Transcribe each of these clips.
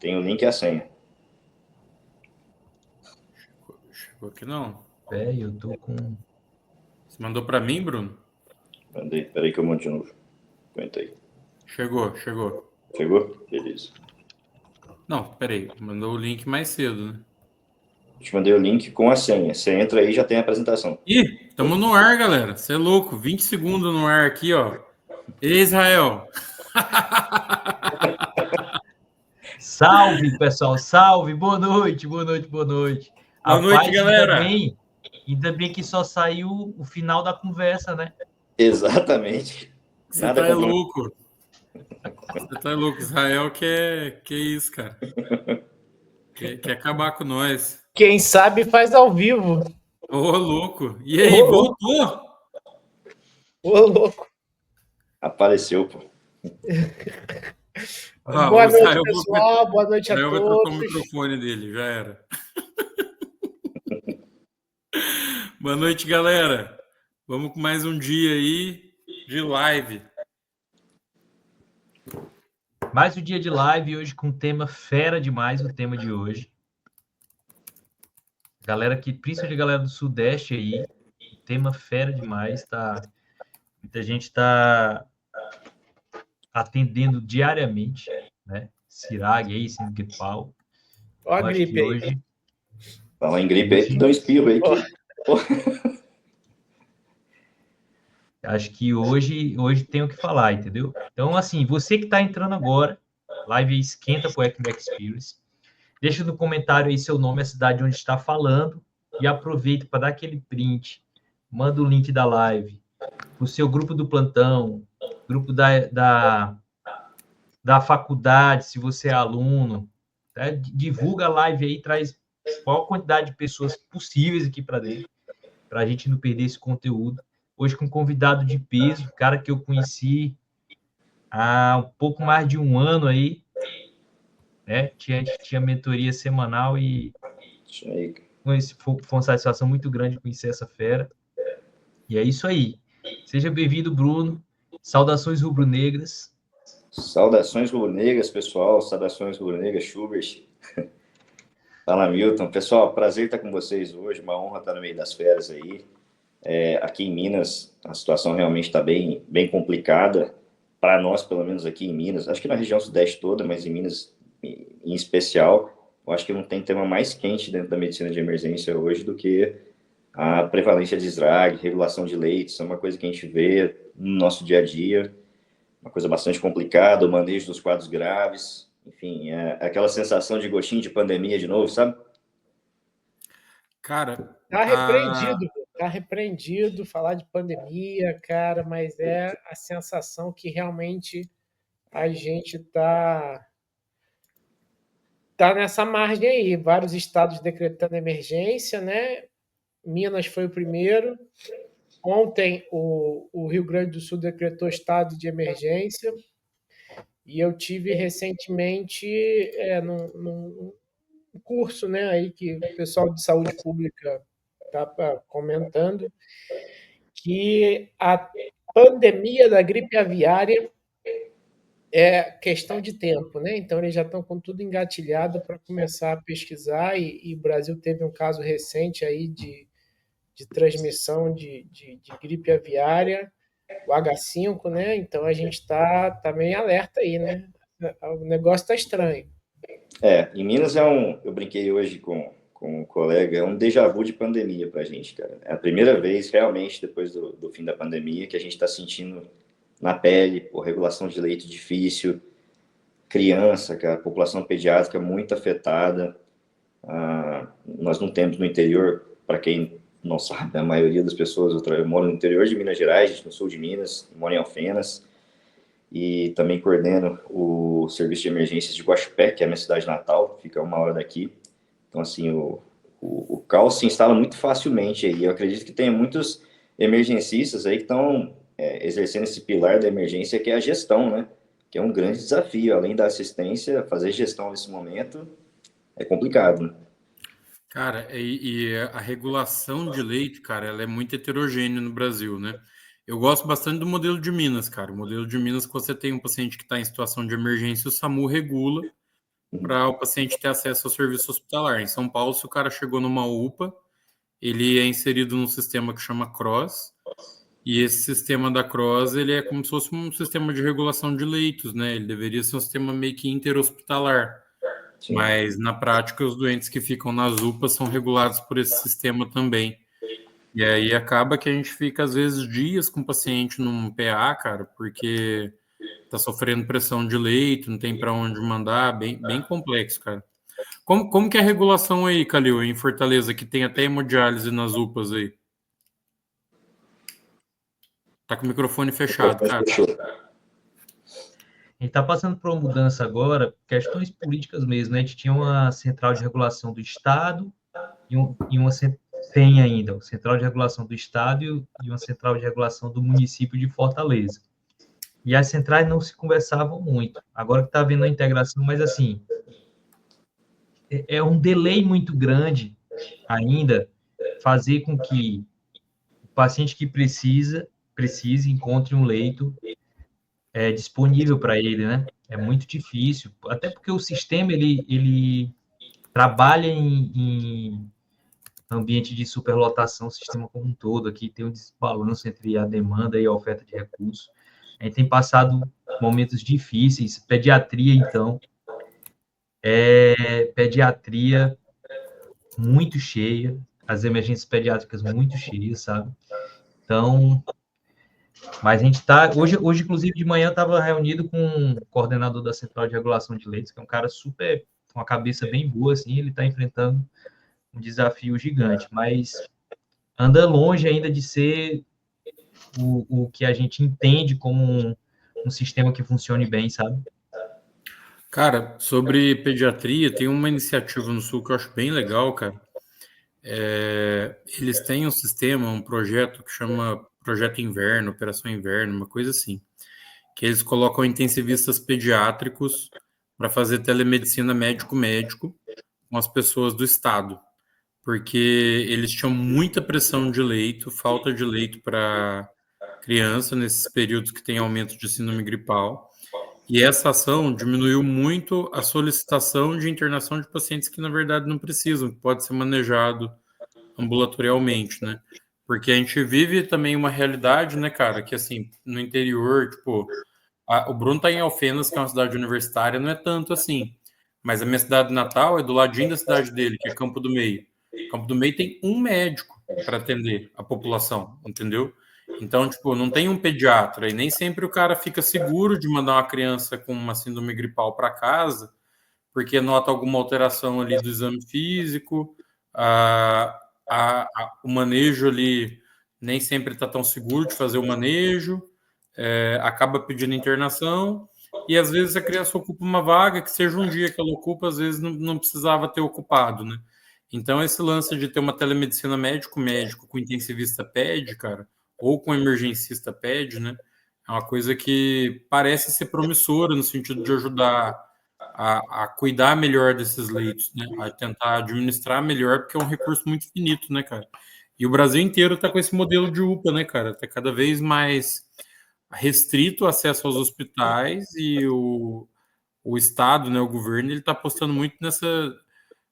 Tem o link e a senha. Chegou aqui não. Eu tô com... Você mandou para mim, Bruno? Mandei. Peraí que eu mando de novo. Aguenta aí. Chegou. Chegou? Beleza. Não, peraí. Mandou o link mais cedo, né? Eu te mandei o link com a senha. Você entra aí e já tem a apresentação. Ih, estamos no ar, galera. Você é louco. 20 segundos no ar aqui, ó. Ei, Israel. Salve, pessoal, salve, boa noite. Boa noite, Rapaz, galera. ainda bem que só saiu o final da conversa, né? Exatamente. Você Nada tá contra... louco. Você tá louco. Israel quer isso, cara. Quer acabar com nós. Quem sabe faz ao vivo. Ô, louco. E aí, voltou? Ô, louco. Apareceu, pô. Boa noite, pessoal. Boa noite a todos. Vai trocar o microfone dele, já era. Boa noite, galera. Vamos com mais um dia aí de live. Mais um dia de live hoje com um tema fera demais, o tema de hoje. Galera que, principalmente a galera do Sudeste aí, tema fera demais, tá? Muita gente tá atendendo diariamente, né? Cirag aí, sem que pau. Ó a gripe aí. Hoje... Fala em gripe aí, que dá um espirro aí. Acho que hoje tem o que falar, entendeu? Então, assim, você que está entrando agora, live esquenta pro ECMO Experience, deixa no comentário aí seu nome, a cidade onde está falando, e aproveita para dar aquele print, manda o link da live, o seu grupo do plantão, grupo da faculdade, se você é aluno, tá? Divulga a live aí, traz qual quantidade de pessoas possíveis aqui para dentro, para a gente não perder esse conteúdo. Hoje com um convidado de peso, cara que eu conheci há um pouco mais de um ano aí, né? Tinha mentoria semanal e foi uma satisfação muito grande conhecer essa fera. E é isso aí. Seja bem-vindo, Bruno. Saudações rubro-negras. Saudações rubro-negras, pessoal. Saudações rubro-negras, Schubert. Fala, Milton. Pessoal, prazer estar com vocês hoje. Uma honra estar no meio das feras aí. Aqui em Minas, a situação realmente está bem complicada. Para nós, pelo menos aqui em Minas. Acho que na região sudeste toda, mas em Minas em especial. Eu acho que não tem tema mais quente dentro da medicina de emergência hoje do que a prevalência de SRAG, regulação de leitos. É uma coisa que a gente vê no nosso dia a dia. Uma coisa bastante complicada, o manejo dos quadros graves. Enfim, é aquela sensação de gostinho de pandemia de novo, sabe? Cara, Tá repreendido falar de pandemia, cara, mas é a sensação que realmente a gente tá nessa margem aí. Vários estados decretando emergência, né? Minas foi o primeiro. Ontem, o Rio Grande do Sul decretou estado de emergência. E eu tive recentemente num curso, né, aí que o pessoal de saúde pública está comentando, que a pandemia da gripe aviária é questão de tempo, né? Então eles já estão com tudo engatilhado para começar a pesquisar e o Brasil teve um caso recente aí de transmissão de gripe aviária, o H5, né? Então a gente está meio alerta aí, né? O negócio está estranho. Em Minas eu brinquei hoje com um colega, é um déjà vu de pandemia pra gente, cara. É a primeira vez, realmente, depois do fim da pandemia, que a gente está sentindo na pele, regulação de leito difícil, criança, cara, população pediátrica muito afetada. Nós não temos no interior, para quem não sabe, a maioria das pessoas, eu moro no interior de Minas Gerais, no sul de Minas, moro em Alfenas, e também coordeno o serviço de emergências de Guaxupé, que é a minha cidade natal, fica 1 hora daqui. Então, assim, o caos se instala muito facilmente aí. Eu acredito que tem muitos emergencistas aí que estão exercendo esse pilar da emergência, que é a gestão, né? Que é um grande desafio. Além da assistência, fazer gestão nesse momento é complicado, né? Cara, e a regulação de leito, cara, ela é muito heterogênea no Brasil, né? Eu gosto bastante do modelo de Minas, cara. O modelo de Minas, que você tem um paciente que está em situação de emergência, o SAMU regula para o paciente ter acesso ao serviço hospitalar. Em São Paulo, se o cara chegou numa UPA, ele é inserido num sistema que chama CROSS, e esse sistema da CROSS, ele é como se fosse um sistema de regulação de leitos, né? Ele deveria ser um sistema meio que interhospitalar, Sim. mas na prática os doentes que ficam nas UPAs são regulados por esse sistema também. E aí acaba que a gente fica, às vezes, dias com o paciente num PA, cara, porque tá sofrendo pressão de leito, não tem para onde mandar, bem complexo, cara. Como que é a regulação aí, Calil, em Fortaleza, que tem até hemodiálise nas UPAs aí? Tá com o microfone fechado, cara. A gente está passando por uma mudança agora, questões políticas mesmo, né? A gente tinha uma central de regulação do Estado e uma tem ainda, uma central de regulação do Estado e uma central de regulação do município de Fortaleza. E as centrais não se conversavam muito. Agora que está havendo a integração, mas assim, é um delay muito grande ainda fazer com que o paciente que precise encontre um leito disponível para ele, né? É muito difícil, até porque o sistema ele trabalha em ambiente de superlotação, o sistema como um todo. Aqui tem um desbalanço entre a demanda e a oferta de recursos. A gente tem passado momentos difíceis. Pediatria, então, pediatria muito cheia, as emergências pediátricas muito cheias, sabe? Então, mas a gente está... Hoje, inclusive, de manhã, eu estava reunido com o coordenador da Central de Regulação de Leitos, que é um cara super... com uma cabeça bem boa, assim, ele está enfrentando um desafio gigante, mas anda longe ainda de ser o que a gente entende como um sistema que funcione bem, sabe? Cara, sobre pediatria, tem uma iniciativa no Sul que eu acho bem legal, cara. Eles têm um sistema, um projeto que chama Projeto Inverno, Operação Inverno, uma coisa assim, que eles colocam intensivistas pediátricos para fazer telemedicina médico-médico com as pessoas do estado, porque eles tinham muita pressão de leito, falta de leito para criança nesses períodos que tem aumento de síndrome gripal. E essa ação diminuiu muito a solicitação de internação de pacientes que, na verdade, não precisam, que pode ser manejado ambulatorialmente, né? Porque a gente vive também uma realidade, né, cara, que, assim, no interior, tipo, o Bruno tá em Alfenas, que é uma cidade universitária, não é tanto assim. Mas a minha cidade natal é do ladinho da cidade dele, que é Campo do Meio. Campo do Meio tem um médico para atender a população, entendeu? Então, tipo, não tem um pediatra e nem sempre o cara fica seguro de mandar uma criança com uma síndrome gripal para casa, porque nota alguma alteração ali do exame físico, o manejo ali nem sempre está tão seguro de fazer o manejo, acaba pedindo internação, e às vezes a criança ocupa uma vaga que seja um dia que ela ocupa, às vezes não precisava ter ocupado, né? Então, esse lance de ter uma telemedicina médico-médico com intensivista pede, cara, ou com emergencista pede, né? É uma coisa que parece ser promissora no sentido de ajudar a cuidar melhor desses leitos, né? A tentar administrar melhor, porque é um recurso muito finito, né, cara? E o Brasil inteiro tá com esse modelo de UPA, né, cara? Tá cada vez mais restrito o acesso aos hospitais e o Estado, né, o governo, ele está apostando muito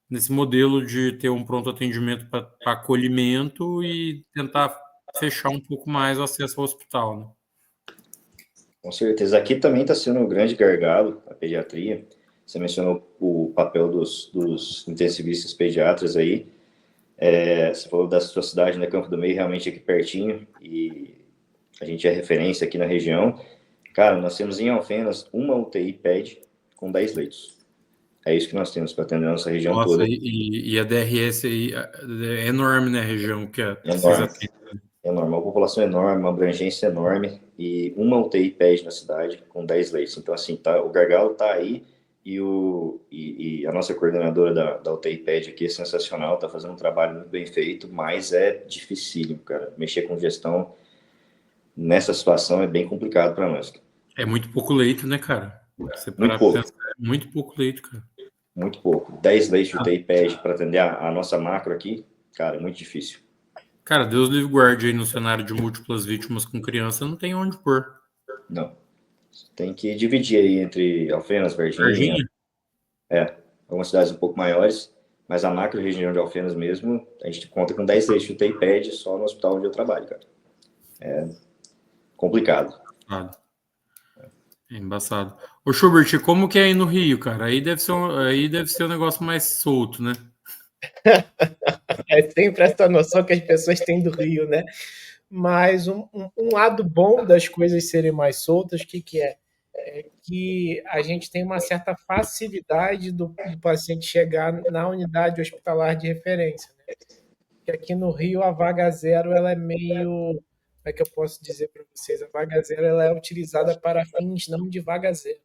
nesse modelo de ter um pronto atendimento para acolhimento e tentar fechar um pouco mais o acesso ao hospital, né? Com certeza. Aqui também está sendo um grande gargalo a pediatria. Você mencionou o papel dos intensivistas pediatras aí. Você falou da sua cidade, né, Campo do Meio, realmente aqui pertinho, e a gente é referência aqui na região. Cara, nós temos em Alfenas uma UTI PED com 10 leitos. É isso que nós temos para atender a nossa região toda. E a DRS aí é enorme, né, a região que enorme. Enorme, uma população enorme, uma abrangência enorme, e uma UTI PED na cidade com 10 leitos. Então, assim, o gargalo está aí, e a nossa coordenadora da UTI PED aqui é sensacional, está fazendo um trabalho muito bem feito, mas é dificílimo, cara. Mexer com gestão nessa situação é bem complicado para nós. É muito pouco leito, né, cara? Você muito pouco. Pensar, é muito pouco leito, cara. Muito pouco. 10 leitos de UTI PED para atender a nossa macro aqui, cara, é muito difícil. Cara, Deus livre guarde aí no cenário de múltiplas vítimas com criança, não tem onde pôr. Não. Tem que dividir aí entre Alfenas, Varginha. Algumas cidades um pouco maiores, mas a macro região de Alfenas mesmo, a gente conta com 10 leitos de UTI PED só no hospital onde eu trabalho, cara. É complicado. É embaçado. Ô, Schubert, como que é aí no Rio, cara? Aí deve ser um negócio mais solto, né? É sempre essa noção que as pessoas têm do Rio, né? Mas um lado bom das coisas serem mais soltas, o que é? É que a gente tem uma certa facilidade do paciente chegar na unidade hospitalar de referência, né? Que aqui no Rio a vaga zero ela é meio, como é que eu posso dizer para vocês? A vaga zero ela é utilizada para fins não de vaga zero.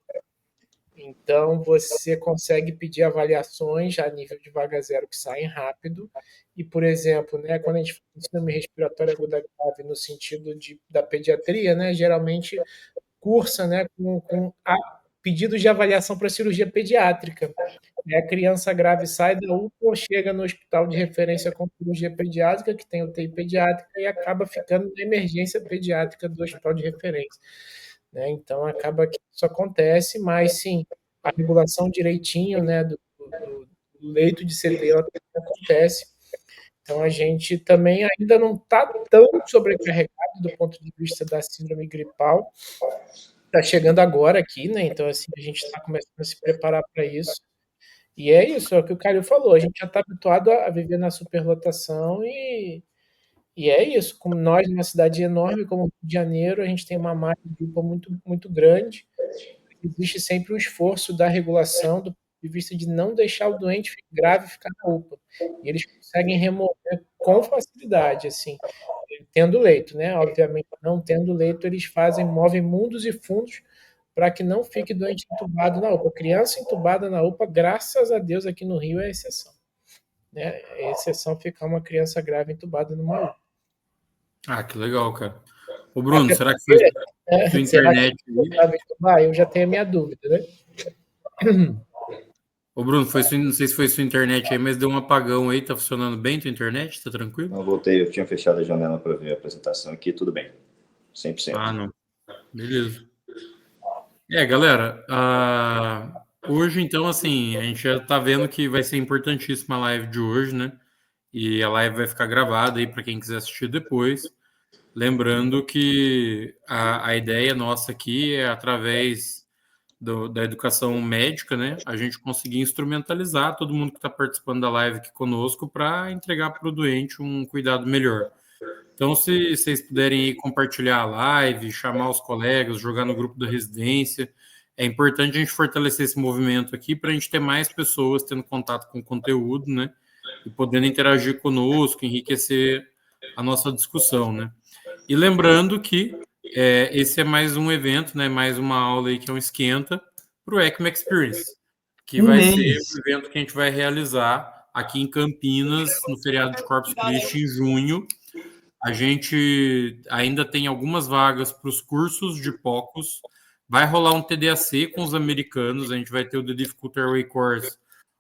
Então, você consegue pedir avaliações a nível de vaga zero que saem rápido. E, por exemplo, né, quando a gente fala de síndrome respiratória aguda grave no sentido da pediatria, né, geralmente cursa, né, com pedidos de avaliação para cirurgia pediátrica. A criança grave sai da UPA, chega no hospital de referência com cirurgia pediátrica, que tem UTI pediátrica, e acaba ficando na emergência pediátrica do hospital de referência. Né? Então, acaba que isso acontece, mas sim, a regulação direitinho, né, do leito de CTI ela acontece. Então, a gente também ainda não está tão sobrecarregado do ponto de vista da síndrome gripal. Está chegando agora aqui, né? Então, assim, a gente está começando a se preparar para isso. E é isso, é o que o Calil falou. A gente já está habituado a viver na superlotação e é isso. Como nós, numa cidade enorme como o Rio de Janeiro, a gente tem uma margem de UPA muito, muito grande. Existe sempre um esforço da regulação do ponto de vista de não deixar o doente grave ficar na UPA. E eles conseguem remover com facilidade, assim, tendo leito, né? Obviamente, não tendo leito, eles movem mundos e fundos para que não fique doente entubado na UPA. Criança entubada na UPA, graças a Deus, aqui no Rio é exceção. Né? É exceção ficar uma criança grave entubada numa UPA. Ah, que legal, cara. Ô, Bruno, será que foi sua internet? Eu já tenho a minha dúvida, né? Ô, Bruno, não sei se foi sua internet aí, mas deu um apagão aí. Tá funcionando bem tua internet? Tá tranquilo? Não voltei, eu tinha fechado a janela para ver a apresentação aqui, tudo bem. 100%. Ah, não. Beleza. Galera, hoje, então, assim, a gente já tá vendo que vai ser importantíssima a live de hoje, né? E a live vai ficar gravada aí para quem quiser assistir depois. Lembrando que a ideia nossa aqui é, através da educação médica, né, a gente conseguir instrumentalizar todo mundo que está participando da live aqui conosco para entregar para o doente um cuidado melhor. Então, se vocês puderem aí compartilhar a live, chamar os colegas, jogar no grupo da residência, é importante a gente fortalecer esse movimento aqui para a gente ter mais pessoas tendo contato com o conteúdo, né, e podendo interagir conosco, enriquecer a nossa discussão, né. E lembrando que esse é mais um evento, né, mais uma aula aí que é um esquenta para o ECMO Experience, que vai ser o evento que a gente vai realizar aqui em Campinas, no feriado de Corpus Christi, em junho. A gente ainda tem algumas vagas para os cursos de POCUS. Vai rolar um TDAC com os americanos. A gente vai ter o The Difficult Airway Course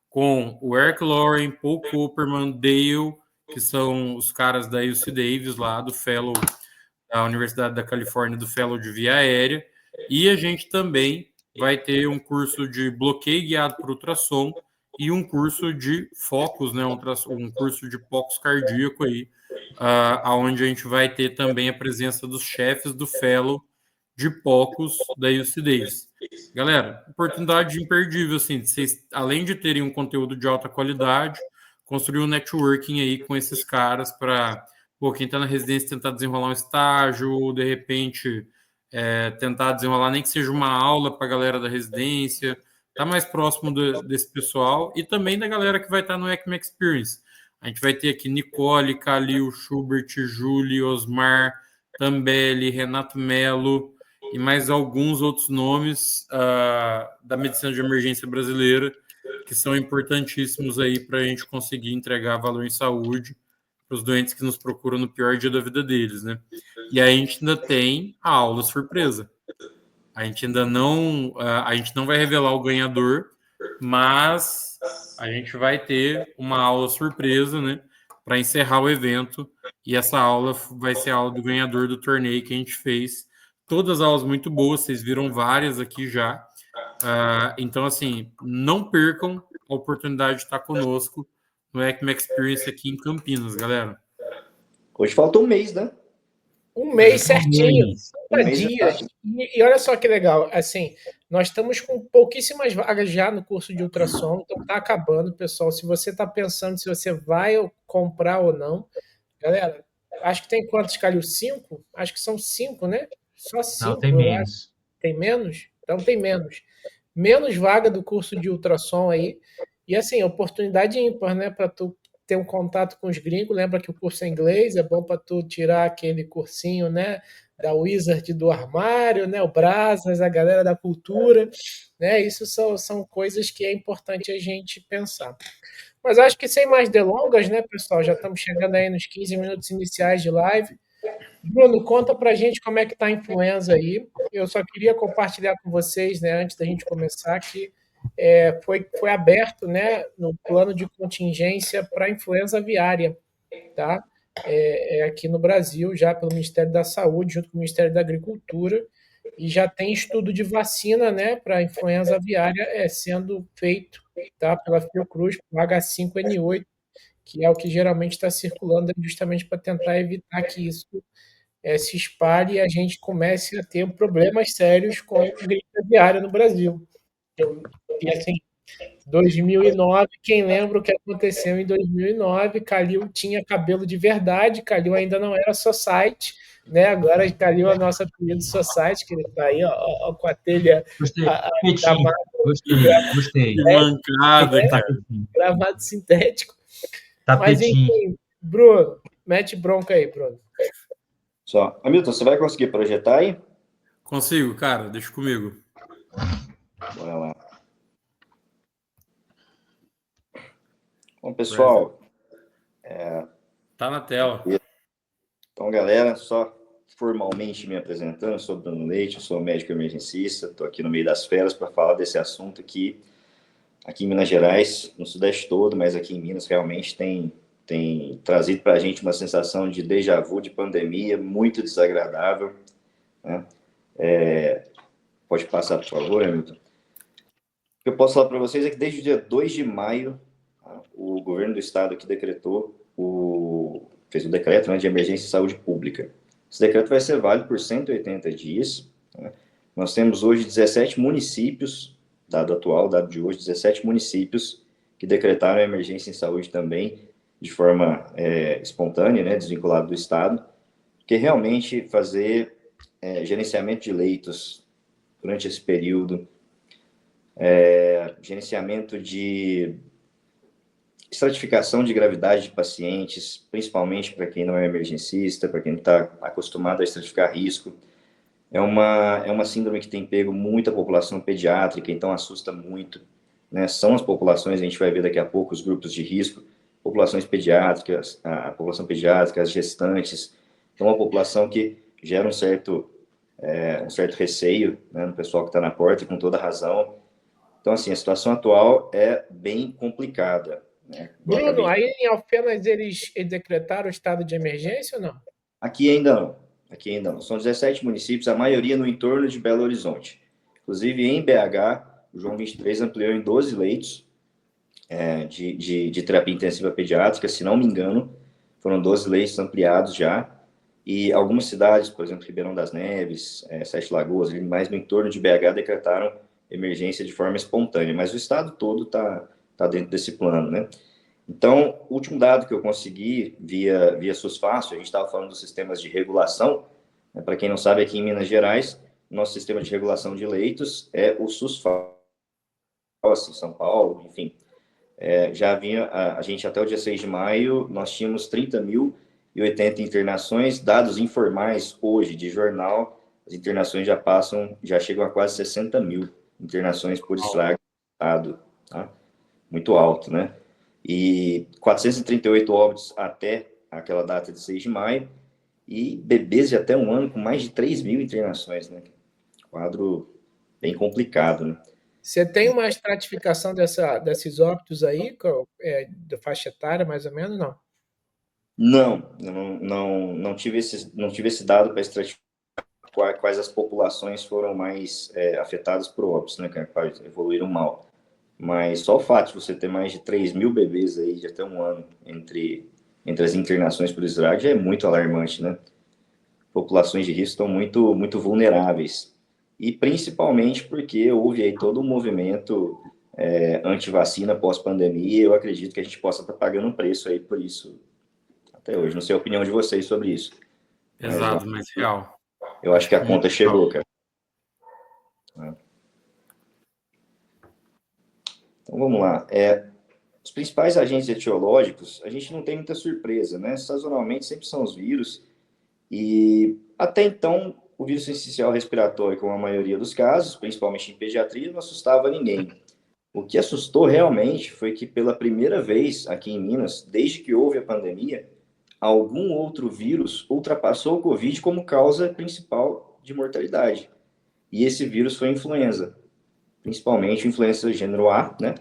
com o Eric Lauren, Paul Cooperman, Dale, que são os caras da UC Davis lá, do Fellow da Universidade da Califórnia, do Fellow de Via Aérea. E a gente também vai ter um curso de bloqueio guiado por ultrassom e um curso de focos, né, um curso de focos cardíaco aí, onde a gente vai ter também a presença dos chefes do Fellow de POCUS da UC Davis. Galera, oportunidade imperdível, assim, de vocês, além de terem um conteúdo de alta qualidade, construir um networking aí com esses caras para, quem está na residência tentar desenrolar um estágio, ou de repente tentar desenrolar nem que seja uma aula para a galera da residência, tá mais próximo desse pessoal e também da galera que vai estar no ECMO Experience. A gente vai ter aqui Nicole, Calil, Schubert, Julie, Osmar, Tambelli, Renato Melo e mais alguns outros nomes da medicina de emergência brasileira que são importantíssimos aí para a gente conseguir entregar valor em saúde para os doentes que nos procuram no pior dia da vida deles, né? E aí a gente ainda tem a aula surpresa. A gente ainda não, a gente não vai revelar o ganhador, mas a gente vai ter uma aula surpresa, né, para encerrar o evento. E essa aula vai ser a aula do ganhador do torneio que a gente fez. Todas as aulas muito boas, vocês viram várias aqui já. Então, assim, não percam a oportunidade de estar conosco no ECMA Experience aqui em Campinas, galera. Hoje falta um mês, né? Um mês certinho, Um 30 mês dias. exato. E olha só que legal, assim, nós estamos com pouquíssimas vagas já no curso de ultrassom, então está acabando, pessoal. Se você está pensando se você vai comprar ou não, galera, acho que tem quantos, Calil? 5? Acho que são 5, né? Só Não, tem 5, eu acho. menos. Tem menos? Então tem menos. Menos vaga do curso de ultrassom aí. E assim, oportunidade ímpar, né? Para tu ter um contato com os gringos. Lembra que o curso é inglês, é bom para tu tirar aquele cursinho, né? Da Wizard do armário, né? O Brasas, a galera da cultura, né? Isso são coisas que é importante a gente pensar. Mas acho que sem mais delongas, né, pessoal? Já estamos chegando aí nos 15 minutos iniciais de live. Bruno, conta pra gente como é que tá a influenza aí. Eu só queria compartilhar com vocês, né, antes da gente começar, que foi aberto, né, no plano de contingência para influenza aviária, tá? Aqui no Brasil, já pelo Ministério da Saúde, junto com o Ministério da Agricultura, e já tem estudo de vacina, né, para influenza aviária sendo feito, tá, pela Fiocruz, o H5N8, que é o que geralmente está circulando justamente para tentar evitar que isso se espalhe e a gente comece a ter problemas sérios com gripe aviária no Brasil. E assim, 2009, quem lembra o que aconteceu em 2009? Calil tinha cabelo de verdade, Calil ainda não era society, né? Agora Calil é nosso apelido society, que ele está aí, ó, com a telha Gostei. gramado, Gostei. Que mancada, cara. gramado sintético. Mas Tapetinho. enfim, Bruno, mete bronca aí, Bruno. Só. Hamilton, você vai conseguir projetar aí? Consigo, cara, deixa comigo. Bora lá. Bom, pessoal. Tá na tela. Então, galera, só formalmente me apresentando, eu sou Bruno Leite, eu sou médico emergencista, estou aqui no meio das férias para falar desse assunto aqui em Minas Gerais, no Sudeste todo, mas aqui em Minas realmente tem trazido para a gente uma sensação de déjà vu, de pandemia, muito desagradável, né? Pode passar, por favor, Hamilton. O que eu posso falar para vocês é que desde o dia 2 de maio, o governo do estado aqui fez um decreto, né, de emergência em saúde pública. Esse decreto vai ser válido por 180 dias. Né? Nós temos hoje 17 municípios, dado de hoje, 17 municípios que decretaram a emergência em saúde também, de forma espontânea, né, desvinculado do estado, porque realmente fazer gerenciamento de leitos durante esse período, gerenciamento de estratificação de gravidade de pacientes, principalmente para quem não é emergencista, para quem não está acostumado a estratificar risco. É uma síndrome que tem pego muita população pediátrica, então assusta muito, né? São as populações, a gente vai ver daqui a pouco os grupos de risco, populações pediátricas, a população pediátrica, as gestantes, então uma população que gera um certo receio, né, no pessoal que está na porta, e com toda razão. Então, assim, a situação atual é bem complicada. Bruno, aí em Alfenas eles decretaram o estado de emergência ou não? Aqui ainda não. São 17 municípios, a maioria no entorno de Belo Horizonte. Inclusive, em BH, o João 23 ampliou em 12 leitos de terapia intensiva pediátrica, se não me engano, foram 12 leitos ampliados já. E algumas cidades, por exemplo, Ribeirão das Neves, Sete Lagoas, mais no entorno de BH, decretaram emergência de forma espontânea. Mas o estado todo está dentro desse plano, né? Então, o último dado que eu consegui via SUSFácil, a gente estava falando dos sistemas de regulação, né? Para quem não sabe, aqui em Minas Gerais, nosso sistema de regulação de leitos é o SUSFácil, em São Paulo, enfim. Já havia, a gente até o dia 6 de maio, nós tínhamos 30.080 internações, dados informais hoje de jornal, as internações já chegam a quase 60 mil internações por estrago do estado, tá? Muito alto, né? E 438 óbitos até aquela data de 6 de maio, e bebês de até 1 ano com mais de 3.000 internações, né? Quadro bem complicado, né? Você tem uma estratificação desses óbitos aí, da faixa etária, mais ou menos, não? Não tive esse dado para estratificar. quais as populações foram mais afetadas por óbitos, né, quais evoluíram mal. Mas só o fato de você ter mais de 3 mil bebês aí de até um ano entre as internações por SRAG já é muito alarmante, né? Populações de risco estão muito, muito vulneráveis. E principalmente porque houve aí todo um movimento anti-vacina pós-pandemia, eu acredito que a gente possa estar pagando um preço aí por isso até hoje. Não sei a opinião de vocês sobre isso. Pesado, mas real. Eu acho que a conta chegou, cara. Então vamos lá. Os principais agentes etiológicos, a gente não tem muita surpresa, né? Sazonalmente sempre são os vírus. E até então, o vírus essencial respiratório, como a maioria dos casos, principalmente em pediatria, não assustava ninguém. O que assustou realmente foi que, pela primeira vez aqui em Minas, desde que houve a pandemia, algum outro vírus ultrapassou o Covid como causa principal de mortalidade. E esse vírus foi a influenza, principalmente a influenza gênero A, né?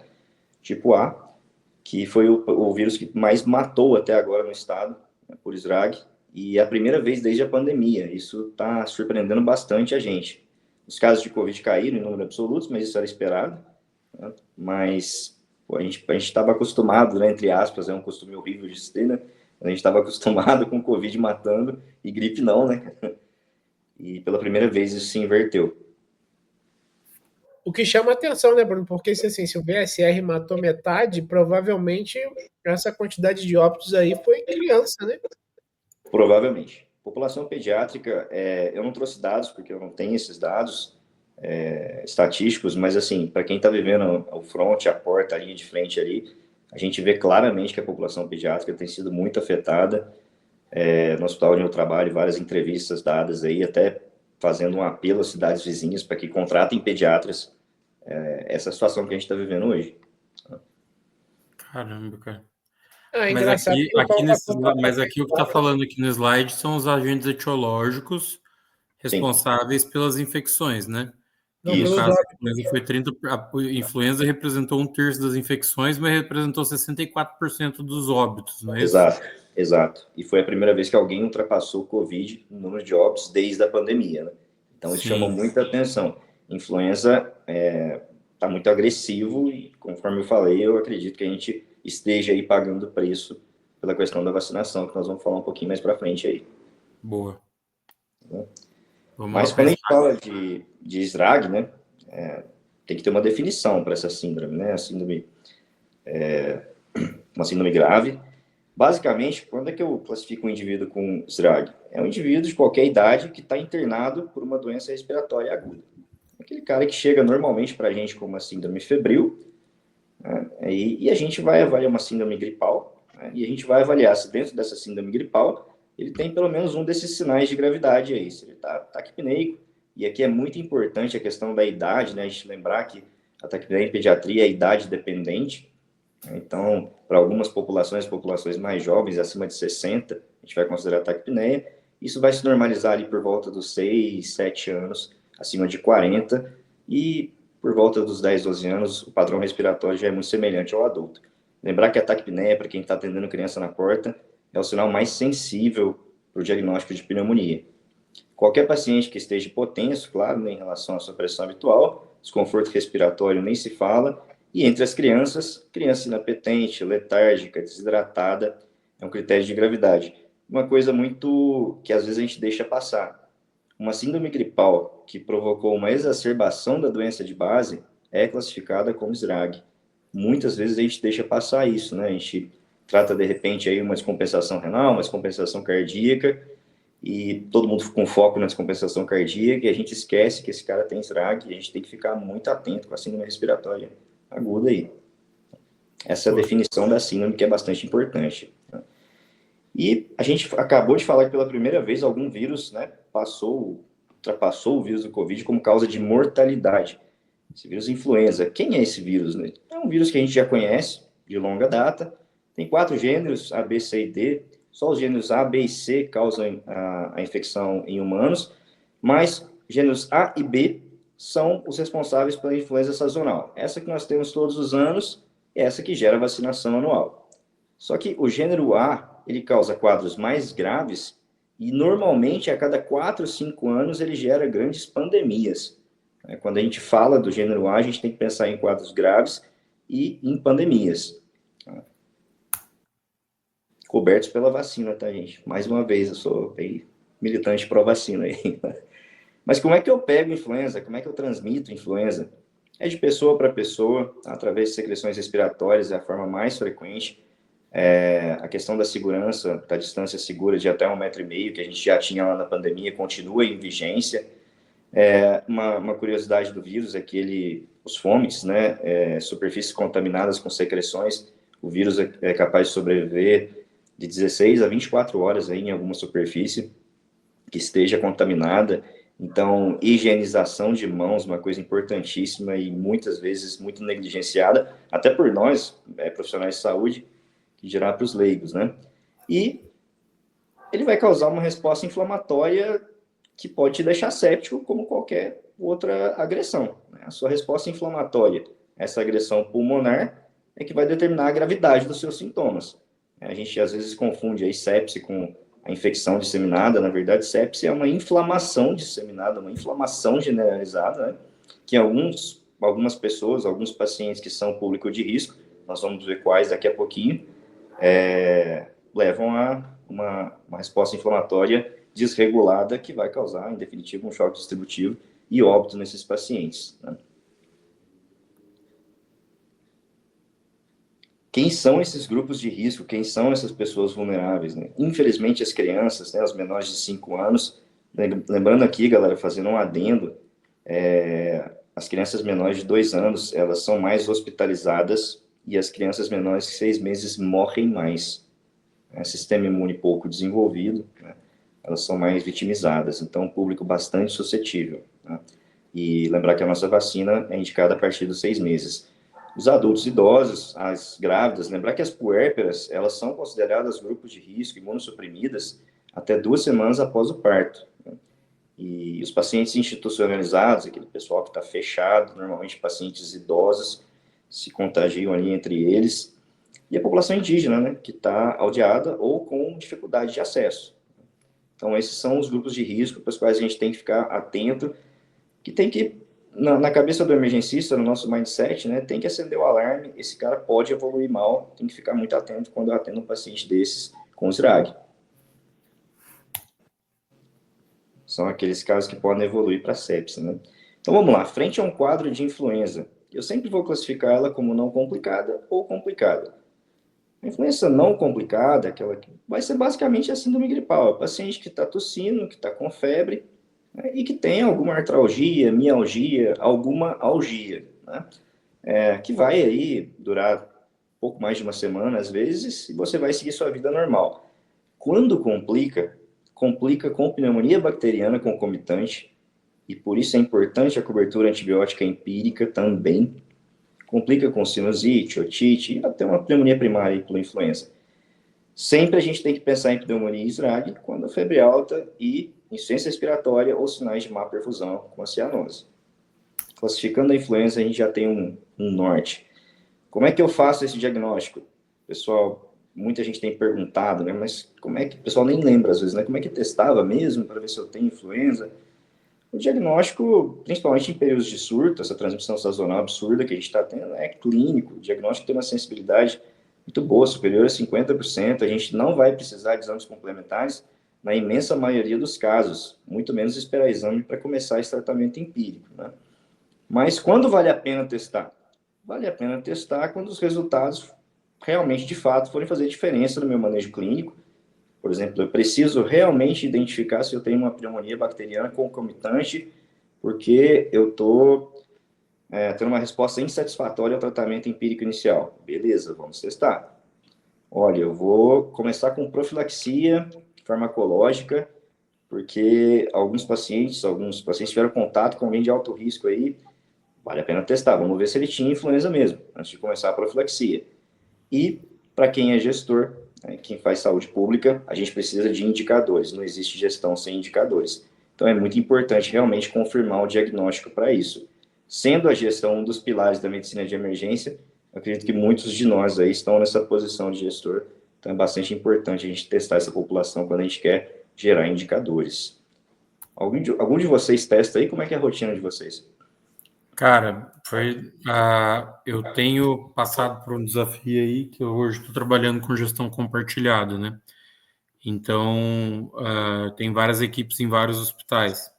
Tipo A, que foi o vírus que mais matou até agora no estado, né, por SRAG, e é a primeira vez desde a pandemia. Isso está surpreendendo bastante a gente. Os casos de Covid caíram em número absoluto, mas isso era esperado, né? Mas pô, a gente estava acostumado, né, entre aspas, é um costume horrível de se ter, né? A gente estava acostumado com Covid matando e gripe não, né? E pela primeira vez isso se inverteu. O que chama atenção, né, Bruno? Porque se o VSR matou metade, provavelmente essa quantidade de óbitos aí foi criança, né? Provavelmente. População pediátrica, eu não trouxe dados, porque eu não tenho esses dados estatísticos, mas assim, para quem está vivendo o front, a porta, a linha de frente ali, a gente vê claramente que a população pediátrica tem sido muito afetada. No hospital onde eu trabalho, várias entrevistas dadas aí, até fazendo um apelo às cidades vizinhas para que contratem pediatras. Essa situação que a gente está vivendo hoje. Caramba, cara. Engraçado. Mas aqui o que está falando aqui no slide são os agentes etiológicos responsáveis pelas infecções, né? Não, No caso, a influenza representou 1/3 das infecções, mas representou 64% dos óbitos, não é isso? Exato. E foi a primeira vez que alguém ultrapassou o Covid no número de óbitos desde a pandemia, né? Então isso chamou muita atenção. Influenza está muito agressivo e, conforme eu falei, eu acredito que a gente esteja aí pagando preço pela questão da vacinação, que nós vamos falar um pouquinho mais para frente aí. Boa. Mas quando a gente fala de SRAG, né, tem que ter uma definição para essa síndrome, né? Uma síndrome grave. Basicamente, quando é que eu classifico um indivíduo com SRAG? É um indivíduo de qualquer idade que está internado por uma doença respiratória aguda. Aquele cara que chega normalmente para a gente com uma síndrome febril, né, e a gente vai avaliar uma síndrome gripal, né, e a gente vai avaliar se dentro dessa síndrome gripal ele tem pelo menos um desses sinais de gravidade aí, se ele está taquipneico. E aqui é muito importante a questão da idade, né, a gente lembrar que a taquipneia em pediatria é idade dependente. Então, para algumas populações mais jovens, acima de 60, a gente vai considerar a taquipneia. Isso vai se normalizar ali por volta dos 6, 7 anos, acima de 40, e por volta dos 10, 12 anos, o padrão respiratório já é muito semelhante ao adulto. Lembrar que a taquipneia, para quem está atendendo criança na porta, é o sinal mais sensível para o diagnóstico de pneumonia. Qualquer paciente que esteja hipotenso, claro, né, em relação à sua pressão habitual, desconforto respiratório nem se fala, e entre as criança inapetente, letárgica, desidratada, é um critério de gravidade. Uma coisa muito que às vezes a gente deixa passar. Uma síndrome gripal que provocou uma exacerbação da doença de base é classificada como SRAG. Muitas vezes a gente deixa passar isso, né? A gente trata de repente aí uma descompensação renal, uma descompensação cardíaca, e todo mundo com foco na descompensação cardíaca, e a gente esquece que esse cara tem SRAG, e a gente tem que ficar muito atento com a síndrome respiratória aguda aí. Essa é a definição da síndrome, que é bastante importante. E a gente acabou de falar que pela primeira vez algum vírus, né, ultrapassou o vírus do Covid como causa de mortalidade. Esse vírus influenza. Quem é esse vírus, né? É um vírus que a gente já conhece de longa data. Tem 4 gêneros, A, B, C e D. Só os gêneros A, B e C causam a infecção em humanos, mas gêneros A e B são os responsáveis pela influenza sazonal. Essa que nós temos todos os anos é essa que gera vacinação anual. Só que o gênero A, ele causa quadros mais graves e normalmente a cada 4 ou 5 anos ele gera grandes pandemias. Quando a gente fala do gênero A, a gente tem que pensar em quadros graves e em pandemias. Cobertos pela vacina, tá, gente? Mais uma vez, eu sou bem militante pró-vacina aí. Mas como é que eu pego influenza? Como é que eu transmito influenza? É de pessoa para pessoa, através de secreções respiratórias, é a forma mais frequente. A questão da segurança, da distância segura de até 1,5 metro, que a gente já tinha lá na pandemia, continua em vigência. Uma curiosidade do vírus é que os fomites, né, superfícies contaminadas com secreções, o vírus é capaz de sobreviver de 16 a 24 horas aí em alguma superfície que esteja contaminada. Então, higienização de mãos, uma coisa importantíssima e muitas vezes muito negligenciada, até por nós, profissionais de saúde, que dirá para os leigos, né? E ele vai causar uma resposta inflamatória que pode te deixar séptico, como qualquer outra agressão. A sua resposta inflamatória, essa agressão pulmonar, é que vai determinar a gravidade dos seus sintomas. A gente às vezes confunde aí sepse com a infecção disseminada. Na verdade, sepse é uma inflamação disseminada, uma inflamação generalizada, né? Que algumas pessoas, alguns pacientes que são público de risco, nós vamos ver quais daqui a pouquinho, levam a uma resposta inflamatória desregulada que vai causar, em definitivo, um choque distributivo e óbito nesses pacientes, né? Quem são esses grupos de risco? Quem são essas pessoas vulneráveis, né? Infelizmente, as crianças, né, os menores de 5 anos, lembrando aqui, galera, fazendo um adendo, as crianças menores de 2 anos, elas são mais hospitalizadas e as crianças menores de 6 meses morrem mais. Sistema imune pouco desenvolvido, né? Elas são mais vitimizadas, então, um público bastante suscetível, né? E lembrar que a nossa vacina é indicada a partir dos 6 meses. Os adultos idosos, as grávidas, lembrar que as puérperas, elas são consideradas grupos de risco, imunossuprimidas, até 2 semanas após o parto, né? E os pacientes institucionalizados, aquele pessoal que está fechado, normalmente pacientes idosos, se contagiam ali entre eles, e a população indígena, né, que está aldeada ou com dificuldade de acesso. Então, esses são os grupos de risco para os quais a gente tem que ficar atento, que tem que, na cabeça do emergencista, no nosso mindset, né, tem que acender o alarme, esse cara pode evoluir mal, tem que ficar muito atento quando eu atendo um paciente desses com SRAG. São aqueles casos que podem evoluir para sepse, né? Então, vamos lá. Frente a um quadro de influenza, eu sempre vou classificar ela como não complicada ou complicada. A influenza não complicada, aquela que vai ser basicamente a síndrome gripal. É o paciente que está tossindo, que está com febre, né, e que tem alguma artralgia, mialgia, alguma algia, né? Que vai aí durar pouco mais de uma semana, às vezes, e você vai seguir sua vida normal. Quando complica com pneumonia bacteriana concomitante, e por isso é importante a cobertura antibiótica empírica também. Complica com sinusite, otite e até uma pneumonia primária pela influenza. Sempre a gente tem que pensar em pneumonia e SRAG quando a febre alta e insuficiência respiratória ou sinais de má perfusão com a cianose. Classificando a influenza, a gente já tem um norte. Como é que eu faço esse diagnóstico? Pessoal, muita gente tem perguntado, né? Mas como é que... O pessoal nem lembra às vezes, né? Como é que testava mesmo para ver se eu tenho influenza? O diagnóstico, principalmente em períodos de surto, essa transmissão sazonal absurda que a gente está tendo, é clínico. O diagnóstico tem uma sensibilidade muito boa, superior a 50%. A gente não vai precisar de exames complementares na imensa maioria dos casos, muito menos esperar exame para começar esse tratamento empírico, né? Mas quando vale a pena testar? Vale a pena testar quando os resultados realmente, de fato, forem fazer diferença no meu manejo clínico. Por exemplo, eu preciso realmente identificar se eu tenho uma pneumonia bacteriana concomitante, porque eu estou tendo uma resposta insatisfatória ao tratamento empírico inicial. Beleza, vamos testar. Olha, eu vou começar com profilaxia farmacológica, porque alguns pacientes tiveram contato com alguém de alto risco aí, vale a pena testar. Vamos ver se ele tinha influenza mesmo, antes de começar a profilaxia. E, para quem é gestor, quem faz saúde pública, a gente precisa de indicadores, não existe gestão sem indicadores. Então, é muito importante realmente confirmar o diagnóstico para isso. Sendo a gestão um dos pilares da medicina de emergência, eu acredito que muitos de nós aí estão nessa posição de gestor, então é bastante importante a gente testar essa população quando a gente quer gerar indicadores. Algum de vocês testa aí? Como é que é a rotina de vocês? Cara, eu tenho passado por um desafio aí que eu hoje estou trabalhando com gestão compartilhada, né? Então, tem várias equipes em vários hospitais.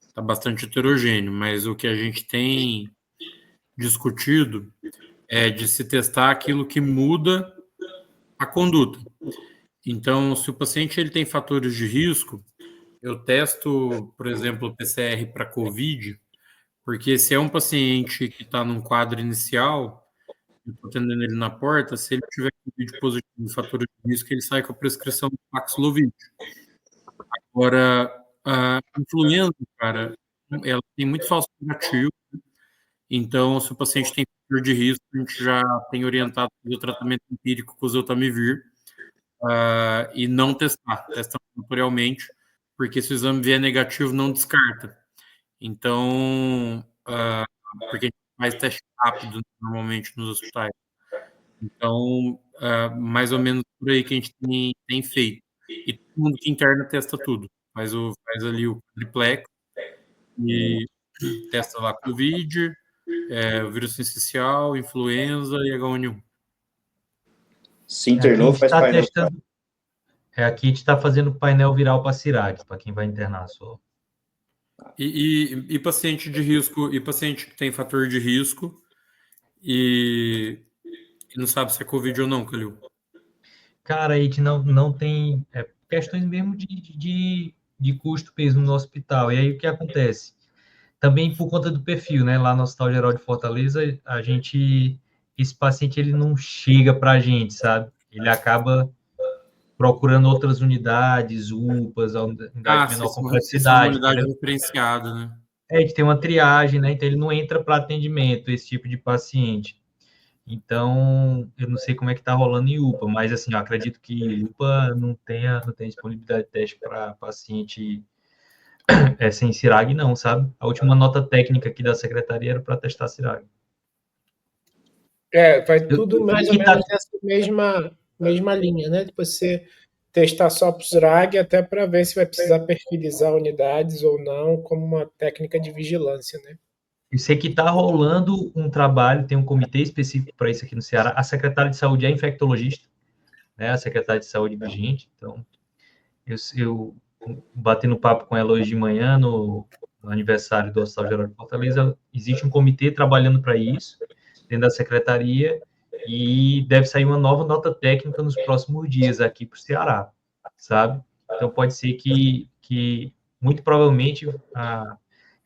Está bastante heterogêneo, mas o que a gente tem discutido é de se testar aquilo que muda a conduta. Então, se o paciente ele tem fatores de risco, eu testo, por exemplo, o PCR para COVID, porque se é um paciente que está num quadro inicial, eu estou atendendo ele na porta, se ele tiver COVID positivo em fatores de risco, ele sai com a prescrição do Paxlovid. Agora, a influenza, cara, ela tem muito falso negativo, então, se o paciente tem fator de risco, a gente já tem orientado o tratamento empírico com o Oseltamivir, e não testar laboratorialmente, porque se o exame vier negativo, não descarta. Então, porque a gente faz teste rápido normalmente nos hospitais. Então, mais ou menos por aí que a gente tem feito. E todo mundo que interna testa tudo. Faz ali o triplex e testa lá Covid, o vírus sincicial, influenza e H1N1. Se internou, faz painel. Aqui a gente está fazendo painel viral para Cirag, para quem vai internar só. E paciente de risco, e paciente que tem fator de risco e não sabe se é Covid ou não, Calil? Cara, a gente não tem questões mesmo de custo mesmo no hospital. E aí o que acontece? Também por conta do perfil, né? Lá no Hospital Geral de Fortaleza, esse paciente ele não chega para a gente, sabe? Ele acaba procurando outras unidades, UPAs, unidade de menor complexidade. Essa unidade diferenciada, né? A gente tem uma triagem, né? Então ele não entra para atendimento, esse tipo de paciente. Então, eu não sei como é que está rolando em UPA, mas assim, eu acredito que UPA não tem disponibilidade de teste para paciente sem CIRAG, não, sabe? A última nota técnica aqui da secretaria era para testar CIRAG. Vai tudo mais ou menos nessa mesma linha, né? Depois você testar só para o CIRAG, até para ver se vai precisar perfilizar unidades ou não, como uma técnica de vigilância, né? Eu sei que está rolando um trabalho, tem um comitê específico para isso aqui no Ceará. A secretária de saúde é infectologista, né? A secretária de saúde vigente. Então, eu bati no papo com ela hoje de manhã, no aniversário do Hospital Geral de Fortaleza. Existe um comitê trabalhando para isso, dentro da secretaria, e deve sair uma nova nota técnica nos próximos dias aqui para o Ceará, sabe? Então, pode ser que muito provavelmente,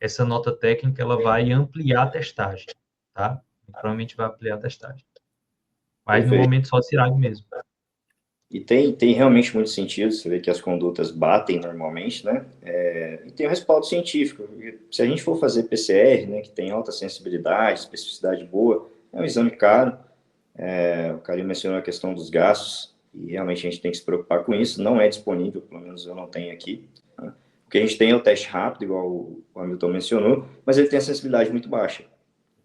essa nota técnica ela vai ampliar a testagem, tá? Provavelmente vai ampliar a testagem. Mas, perfeito, no momento, só CIRAG mesmo. E tem realmente muito sentido, você vê que as condutas batem normalmente, né? E tem o respaldo científico. Se a gente for fazer PCR, né, que tem alta sensibilidade, especificidade boa, é um exame caro. O Calil mencionou a questão dos gastos, e realmente a gente tem que se preocupar com isso. Não é disponível, pelo menos eu não tenho aqui. Né? O que a gente tem é o teste rápido, igual o Hamilton mencionou, mas ele tem a sensibilidade muito baixa.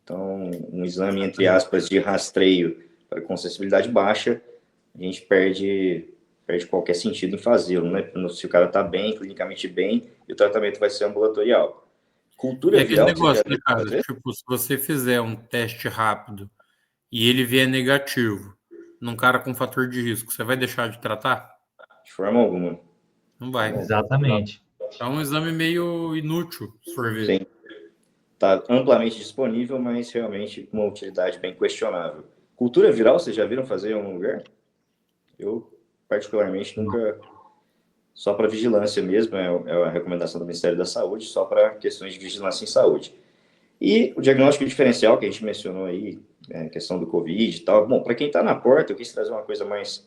Então, um exame, entre aspas, de rastreio com sensibilidade baixa, a gente perde qualquer sentido em fazê-lo, né? Se o cara está bem, clinicamente bem, e o tratamento vai ser ambulatorial. Cultura viral... aquele negócio, né, cara? Tipo, se você fizer um teste rápido e ele vier negativo num cara com fator de risco, você vai deixar de tratar? De forma alguma. Não vai. Exatamente. É um exame meio inútil, se for ver. Sim. Está amplamente disponível, mas realmente com uma utilidade bem questionável. Cultura viral, vocês já viram fazer em algum lugar? Eu, particularmente, nunca... Só para vigilância mesmo, é a recomendação do Ministério da Saúde, só para questões de vigilância em saúde. E o diagnóstico diferencial, que a gente mencionou aí, questão do Covid e tal. Bom, para quem está na porta, eu quis trazer uma coisa mais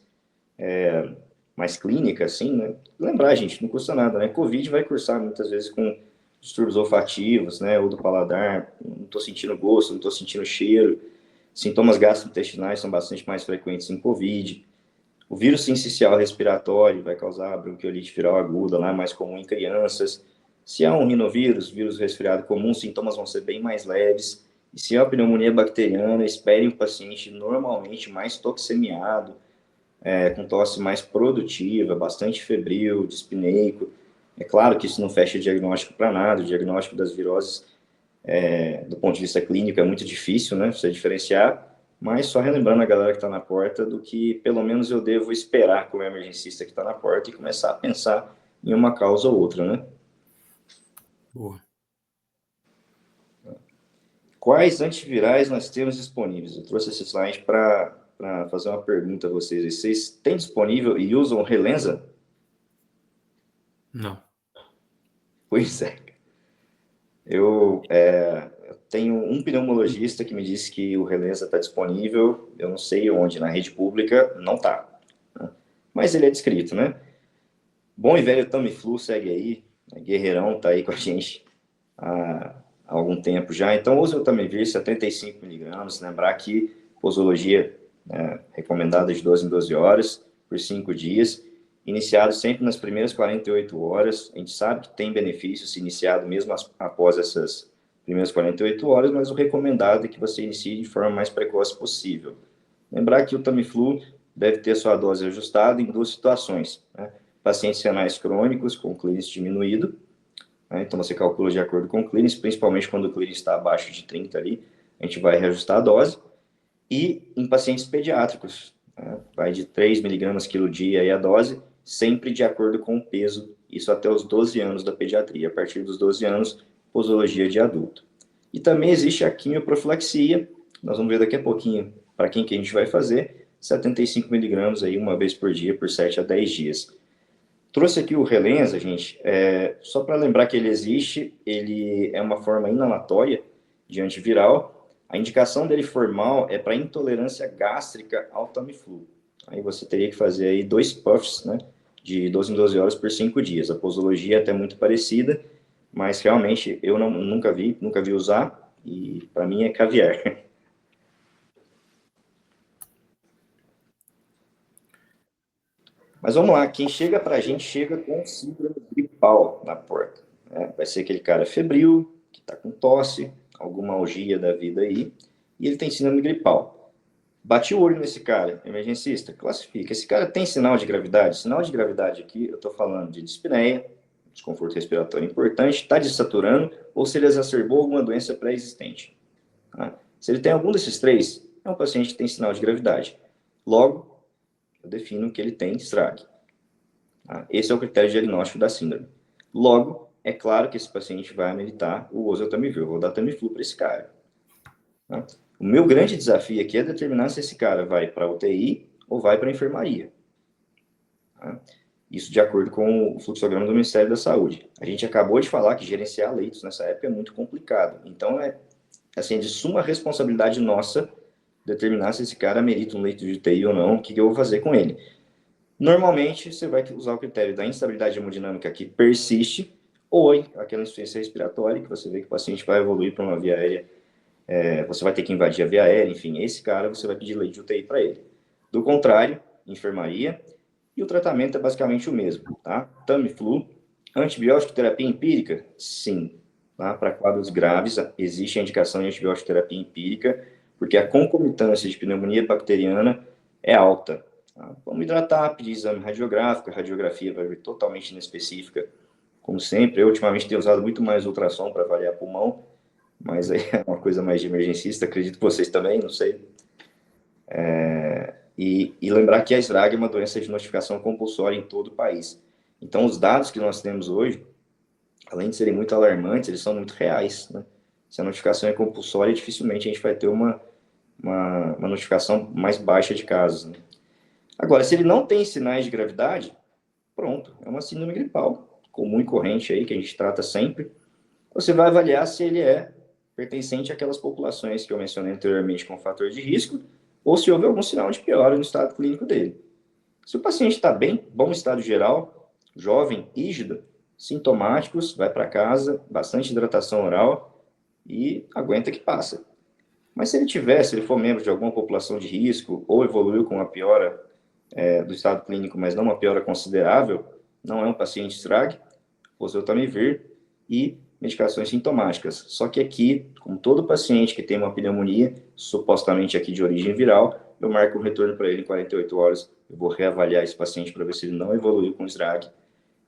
clínica, assim, né? Lembrar, gente, não custa nada, né? Covid vai cursar muitas vezes com distúrbios olfativos, né? Ou do paladar, não estou sentindo gosto, não estou sentindo cheiro. Sintomas gastrointestinais são bastante mais frequentes em Covid. O vírus sincicial respiratório vai causar bronquiolite viral aguda, lá é mais comum em crianças. Se há um rinovírus, vírus resfriado comum, os sintomas vão ser bem mais leves. E se é uma pneumonia bacteriana, espere um paciente normalmente mais toxemiado, com tosse mais produtiva, bastante febril, dispneico. É claro que isso não fecha diagnóstico para nada, o diagnóstico das viroses, do ponto de vista clínico, é muito difícil, né, você diferenciar, mas só relembrando a galera que está na porta do que pelo menos eu devo esperar como emergencista que está na porta e começar a pensar em uma causa ou outra, né? Boa. Quais antivirais nós temos disponíveis? Eu trouxe esse slide para fazer uma pergunta a vocês. Vocês têm disponível e usam o Relenza? Não. Pois é. Eu tenho um pneumologista que me disse que o Relenza está disponível, eu não sei onde, na rede pública não está. Né? Mas ele é descrito, né? Bom e velho Tamiflu segue aí, né? Guerreirão está aí com a gente há algum tempo já. Então, use o Tamiflu 75 miligramas, lembrar que posologia recomendada de 12 em 12 horas, por 5 dias, iniciado sempre nas primeiras 48 horas. A gente sabe que tem benefício se iniciado mesmo após essas primeiras 48 horas, mas o recomendado é que você inicie de forma mais precoce possível. Lembrar que o Tamiflu deve ter sua dose ajustada em 2 situações, né? Pacientes renais crônicos com clearance diminuído, né? Então você calcula de acordo com o clearance, principalmente quando o clearance está abaixo de 30 ali, a gente vai reajustar a dose. E em pacientes pediátricos, né? Vai de 3 miligramas quilo dia aí a dose, sempre de acordo com o peso, isso até os 12 anos da pediatria. A partir dos 12 anos, posologia de adulto. E também existe a quimioprofilaxia, nós vamos ver daqui a pouquinho para quem que a gente vai fazer, 75 miligramas aí uma vez por dia, por 7 a 10 dias. Trouxe aqui o Relenza, gente, só para lembrar que ele existe, ele é uma forma inalatória de antiviral. A indicação dele formal é para intolerância gástrica ao Tamiflu. Aí você teria que fazer aí 2 puffs, né, de 12 em 12 horas por 5 dias. A posologia é até muito parecida, mas realmente eu nunca vi usar, e para mim é caviar. Mas vamos lá, quem chega para a gente chega com síndrome gripal na porta, né? Vai ser aquele cara febril, que está com tosse, alguma algia da vida aí, e ele tem síndrome gripal. Bati o olho nesse cara, emergencista, classifica. Esse cara tem sinal de gravidade? Sinal de gravidade aqui, eu estou falando de dispneia, desconforto respiratório importante, está desaturando, ou se ele exacerbou alguma doença pré-existente. Tá? Se ele tem algum desses 3, é um paciente que tem sinal de gravidade. Logo, eu defino que ele tem SRAG. Tá? Esse é o critério diagnóstico da síndrome. Logo, é claro que esse paciente vai ameritar o uso do Tamiflu. Eu vou dar Tamiflu para esse cara. Tá? O meu grande desafio aqui é determinar se esse cara vai para a UTI ou vai para a enfermaria. Tá? Isso de acordo com o fluxograma do Ministério da Saúde. A gente acabou de falar que gerenciar leitos nessa época é muito complicado. Então, é assim, de suma responsabilidade nossa determinar se esse cara merita um leito de UTI ou não, o que eu vou fazer com ele. Normalmente, você vai usar o critério da instabilidade hemodinâmica que persiste, ou aquela insuficiência respiratória, que você vê que o paciente vai evoluir para uma via aérea, você vai ter que invadir a via aérea, enfim, esse cara você vai pedir leito de UTI para ele. Do contrário, enfermaria, e o tratamento é basicamente o mesmo, tá? Tamiflu, antibiótico terapia empírica? Sim. Tá? Para quadros graves, existe a indicação de antibiótico terapia empírica, porque a concomitância de pneumonia bacteriana é alta. Tá? Vamos hidratar, pedir exame radiográfico, a radiografia vai vir totalmente inespecífica, como sempre. Eu, ultimamente, tenho usado muito mais ultrassom para avaliar pulmão, mas aí é uma coisa mais de emergencista, acredito que vocês também, não sei. E lembrar que a SRAG é uma doença de notificação compulsória em todo o país. Então, os dados que nós temos hoje, além de serem muito alarmantes, eles são muito reais, né? Se a notificação é compulsória, dificilmente a gente vai ter uma notificação mais baixa de casos, né? Agora, se ele não tem sinais de gravidade, pronto, é uma síndrome gripal comum e corrente aí, que a gente trata sempre. Você vai avaliar se ele é pertencente àquelas populações que eu mencionei anteriormente com fator de risco, ou se houve algum sinal de piora no estado clínico dele. Se o paciente está bem, bom estado geral, jovem, rígido, sintomáticos, vai para casa, bastante hidratação oral e aguenta que passa. Mas se ele for membro de alguma população de risco ou evoluiu com uma piora do estado clínico, mas não uma piora considerável, não é um paciente SRAG, oseltamivir e medicações sintomáticas. Só que aqui, como todo paciente que tem uma pneumonia, supostamente aqui de origem viral, eu marco um retorno para ele em 48 horas, eu vou reavaliar esse paciente para ver se ele não evoluiu com o SDRAG.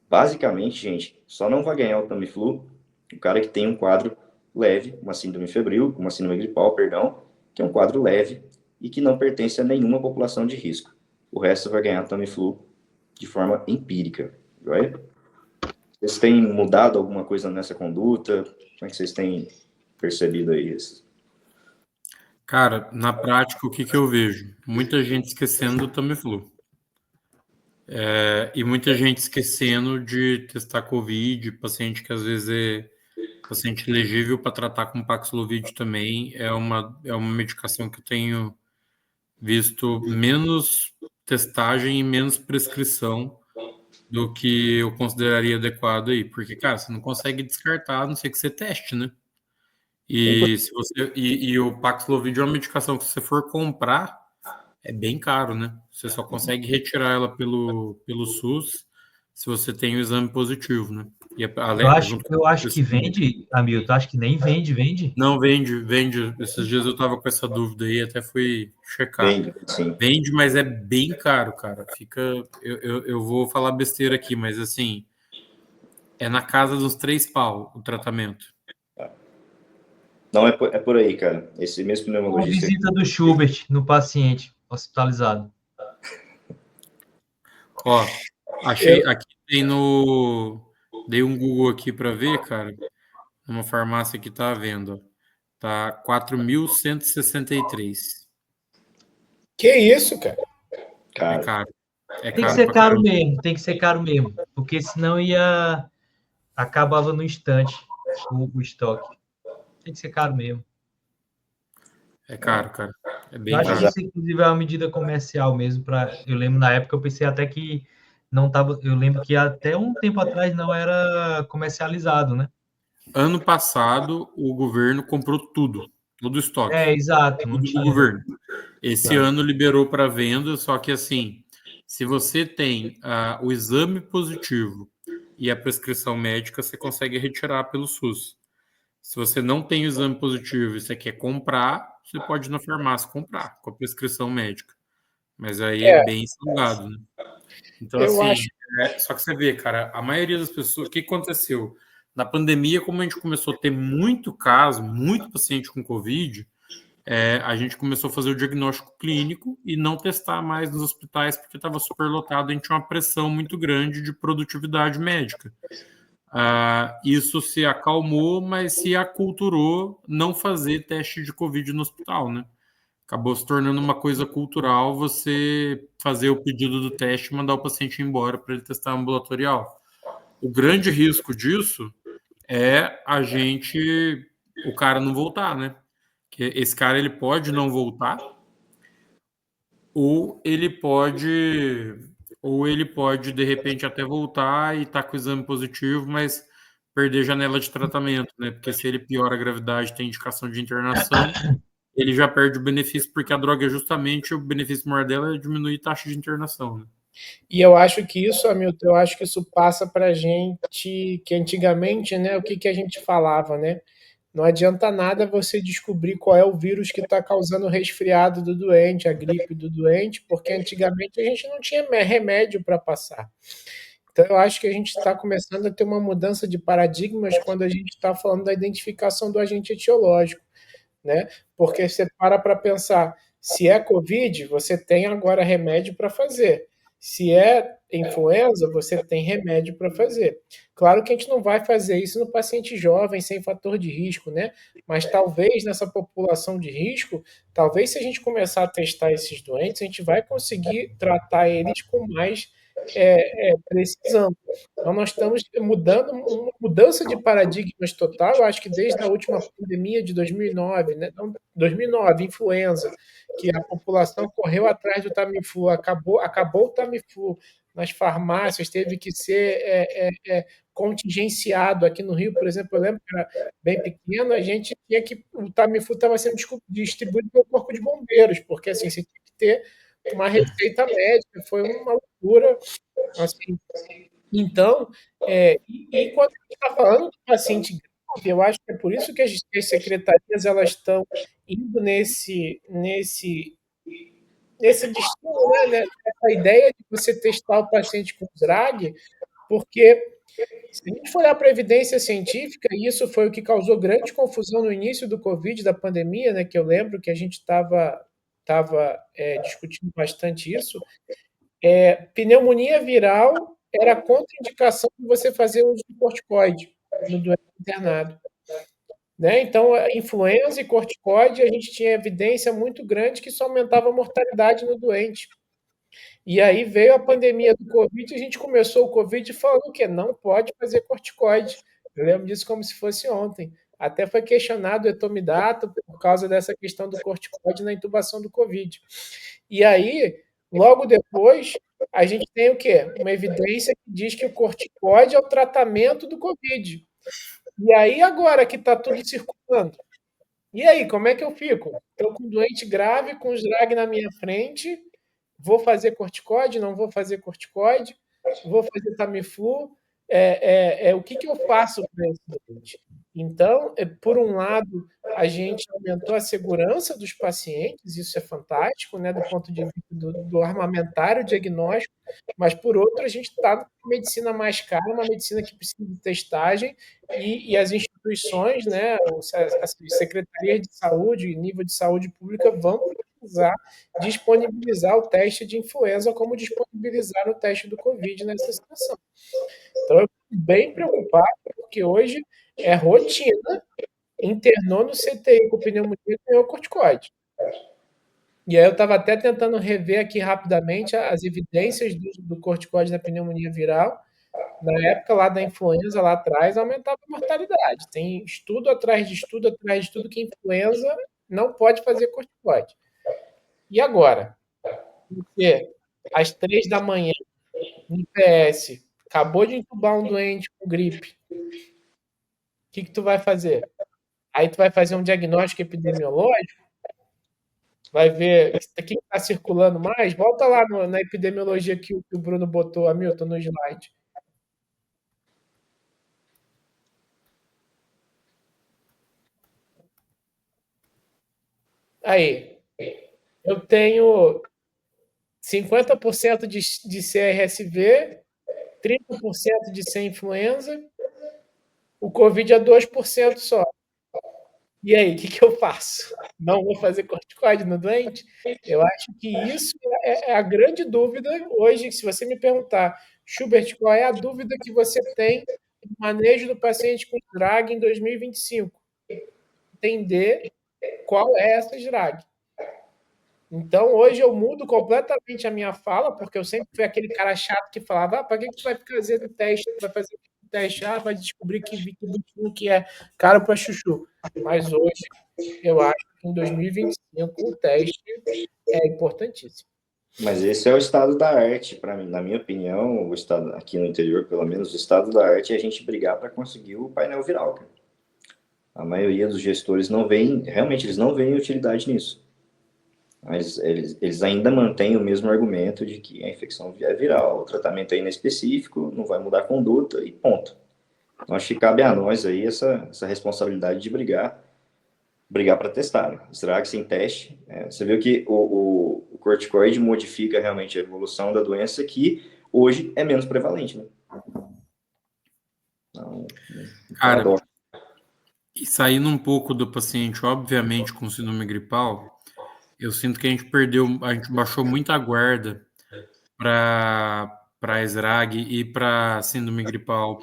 Basicamente, gente, só não vai ganhar o Tamiflu o cara que tem um quadro leve, uma síndrome febril, uma síndrome gripal, perdão, que é um quadro leve e que não pertence a nenhuma população de risco. O resto vai ganhar Tamiflu de forma empírica, right? Vocês têm mudado alguma coisa nessa conduta? Como é que vocês têm percebido aí isso? Cara, na prática, o que eu vejo? Muita gente esquecendo do Tamiflu. E muita gente esquecendo de testar Covid, paciente que às vezes é paciente elegível para tratar com Paxlovid também. É uma medicação que eu tenho visto menos testagem e menos prescrição do que eu consideraria adequado aí. Porque, cara, você não consegue descartar, a não ser que você teste, né? E o Paxlovid é uma medicação que, se você for comprar, é bem caro, né? Você só consegue retirar ela pelo SUS se você tem o exame positivo, né? E Eu acho que vende, Hamilton, acho que nem vende. Não, vende. Esses dias eu tava com essa dúvida aí, até fui checar. Vende, sim. Vende, mas é bem caro, cara. Eu vou falar besteira aqui, mas assim, é na casa dos 3 pau o tratamento. Não, é por aí, cara. Esse mesmo Uma pneumologista... visita do Schubert no paciente hospitalizado. Ó, achei, aqui tem no... Dei um Google aqui para ver, cara. Numa farmácia que tá à venda. Tá 4.163. Que isso, cara? É Cara, caro. É Tem que caro ser pra caro caramba. mesmo, tem que ser caro mesmo, porque senão acabava no instante o estoque. Tem que ser caro mesmo. É caro, cara. É Eu bem acho que caro. isso, inclusive, é uma medida comercial mesmo. Eu lembro na época, eu pensei até que não estava. Eu lembro que até um tempo atrás não era comercializado, né? Ano passado, o governo comprou tudo, todo o estoque, Exato, não tudo do tinha. governo. Esse ano liberou para venda, só que assim, se você tem o exame positivo e a prescrição médica, você consegue retirar pelo SUS. Se você não tem o exame positivo e você quer comprar, você pode ir na farmácia comprar com a prescrição médica. Mas aí é É, bem salgado, né? Então, eu assim, acho. só que você vê, cara, a maioria das pessoas. O que aconteceu? Na pandemia, como a gente começou a ter muito caso, muito paciente com Covid, a gente começou a fazer o diagnóstico clínico e não testar mais nos hospitais porque estava superlotado, a gente tinha uma pressão muito grande de produtividade médica. Isso se acalmou, mas se aculturou não fazer teste de Covid no hospital, né? Acabou se tornando uma coisa cultural você fazer o pedido do teste e mandar o paciente embora para ele testar ambulatorial. O grande risco disso é o cara não voltar, né? Que esse cara ele pode não voltar, ou ele pode, ou ele pode de repente até voltar e estar com o exame positivo, mas perder janela de tratamento, né? Porque se ele piora a gravidade, tem indicação de internação, ele já perde o benefício, porque a droga é justamente o benefício maior dela é diminuir a taxa de internação, né? E eu acho que isso, Hamilton, eu acho que isso passa para a gente, que antigamente, né, o que, que a gente falava, né? Não adianta nada você descobrir qual é o vírus que está causando o resfriado do doente, a gripe do doente, porque antigamente a gente não tinha remédio para passar. Então, eu acho que a gente está começando a ter uma mudança de paradigmas quando a gente está falando da identificação do agente etiológico, né? Porque você para pensar, se é Covid, você tem agora remédio para fazer. Se é influenza, você tem remédio para fazer. Claro que a gente não vai fazer isso no paciente jovem, sem fator de risco, né? Mas talvez nessa população de risco, talvez se a gente começar a testar esses doentes, a gente vai conseguir tratar eles com mais precisão. Então, nós estamos mudando uma mudança de paradigmas total. Eu acho que desde a última pandemia de 2009, né? Não, 2009, influenza, que a população correu atrás do Tamiflu, acabou o Tamiflu nas farmácias, teve que ser contingenciado. Aqui no Rio, por exemplo, eu lembro que era bem pequeno, a gente tinha que o Tamiflu estava sendo distribuído pelo Corpo de Bombeiros, porque assim você tinha que ter uma receita médica, foi uma loucura. Assim, então, quando a gente está falando do paciente grave, eu acho que é por isso que as secretarias elas estão indo esse destino, né, essa ideia de você testar o paciente com drag, porque se a gente for olhar para a evidência científica, e isso foi o que causou grande confusão no início do Covid, da pandemia, né, que eu lembro que a gente estava discutindo bastante isso, pneumonia viral era contraindicação de você fazer uso de corticoide no doente internado. Né? Então, influenza e corticoide, a gente tinha evidência muito grande que isso aumentava a mortalidade no doente. E aí veio a pandemia do Covid e a gente começou o Covid falando que não pode fazer corticoide. Eu lembro disso como se fosse ontem. Até foi questionado o etomidato por causa dessa questão do corticoide na intubação do Covid. E aí, logo depois, a gente tem o quê? Uma evidência que diz que o corticoide é o tratamento do Covid. E aí, agora que está tudo circulando, e aí, como é que eu fico? Estou com um doente grave, com os drag na minha frente, vou fazer corticoide, não vou fazer corticoide, vou fazer Tamiflu, o que eu faço para esse doente? Então, por um lado, a gente aumentou a segurança dos pacientes, isso é fantástico, né, do ponto de vista do armamentário diagnóstico, mas, por outro, a gente está com medicina mais cara, uma medicina que precisa de testagem, e as instituições, né, as secretarias de saúde e nível de saúde pública vão precisar disponibilizar o teste de influenza como disponibilizaram o teste do Covid nessa situação. Então, eu fico bem preocupado, porque hoje é rotina, internou no CTI com pneumonia e ganhou corticoide. E aí eu estava até tentando rever aqui rapidamente as evidências do corticoide na pneumonia viral. Na época lá da influenza, lá atrás, aumentava a mortalidade. Tem estudo atrás de estudo atrás de estudo que influenza não pode fazer corticoide. E agora? Porque às 3 da manhã, no PS, acabou de entubar um doente com gripe. O que tu vai fazer? Aí tu vai fazer um diagnóstico epidemiológico, vai ver o que está circulando mais. Volta lá na epidemiologia que o Bruno botou, Hamilton, no slide. Aí, eu tenho 50% de CRSV, 30% de sem influenza, o Covid é 2% só. E aí, o que eu faço? Não vou fazer corticoide no doente? Eu acho que isso é a grande dúvida hoje. Se você me perguntar, Schubert, qual é a dúvida que você tem no manejo do paciente com drag em 2025? Entender qual é essa drag. Então, hoje eu mudo completamente a minha fala, porque eu sempre fui aquele cara chato que falava, para que tu vai fazer o teste? Tu vai fazer o teste, vai descobrir que bichinho que é caro para chuchu. Mas hoje, eu acho que em 2025 o teste é importantíssimo. Mas esse é o estado da arte, para mim, na minha opinião, o estado aqui no interior, pelo menos, o estado da arte é a gente brigar para conseguir o painel viral. Cara. A maioria dos gestores não veem, realmente, eles não veem utilidade nisso. Mas eles ainda mantêm o mesmo argumento de que a infecção é viral, o tratamento é inespecífico, não vai mudar a conduta e ponto. Então, acho que cabe a nós aí essa responsabilidade de brigar para testar. Né? Drag sem teste. Você viu que o corticoide modifica realmente a evolução da doença, que hoje é menos prevalente. Né? Então, cara, e saindo um pouco do paciente, obviamente, com síndrome gripal, eu sinto que a gente baixou muita guarda para SRAG e para síndrome gripal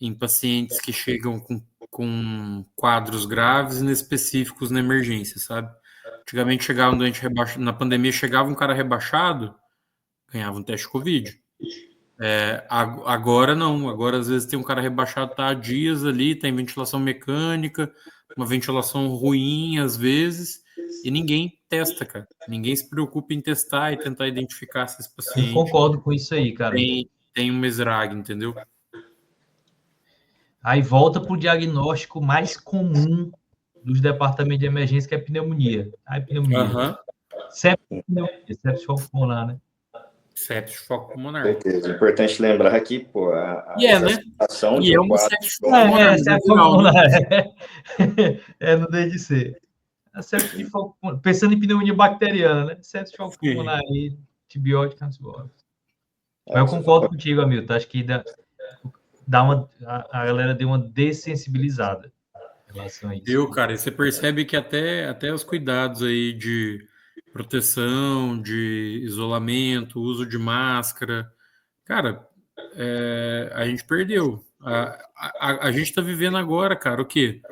em pacientes que chegam com quadros graves e inespecíficos na emergência, sabe? Antigamente chegava um doente rebaixado, na pandemia chegava um cara rebaixado, ganhava um teste Covid. Agora não, agora às vezes tem um cara rebaixado, tá há dias ali, tem ventilação mecânica, uma ventilação ruim às vezes, e ninguém testa, cara. Ninguém se preocupa em testar e tentar identificar esses pacientes. Eu concordo com isso aí, cara. Tem um SRAG, entendeu? Aí volta para o diagnóstico mais comum dos departamentos de emergência, que é a pneumonia. A pneumonia. Sepsis foco pulmonar, né? Sepsis foco pulmonar. Certeza. Importante lembrar aqui, pô, situação de uma sepsis foco pulmonar. No DDC. Pensando em pneumonia bacteriana, né? Septicemia Sim. pulmonar aí, antibiótico, antibiótico. Mas eu concordo contigo, Hamilton. Acho que a galera deu uma dessensibilizada em relação a isso. Cara, e você percebe que até os cuidados aí de proteção, de isolamento, uso de máscara, cara, a gente perdeu. A gente está vivendo agora, cara, o quê?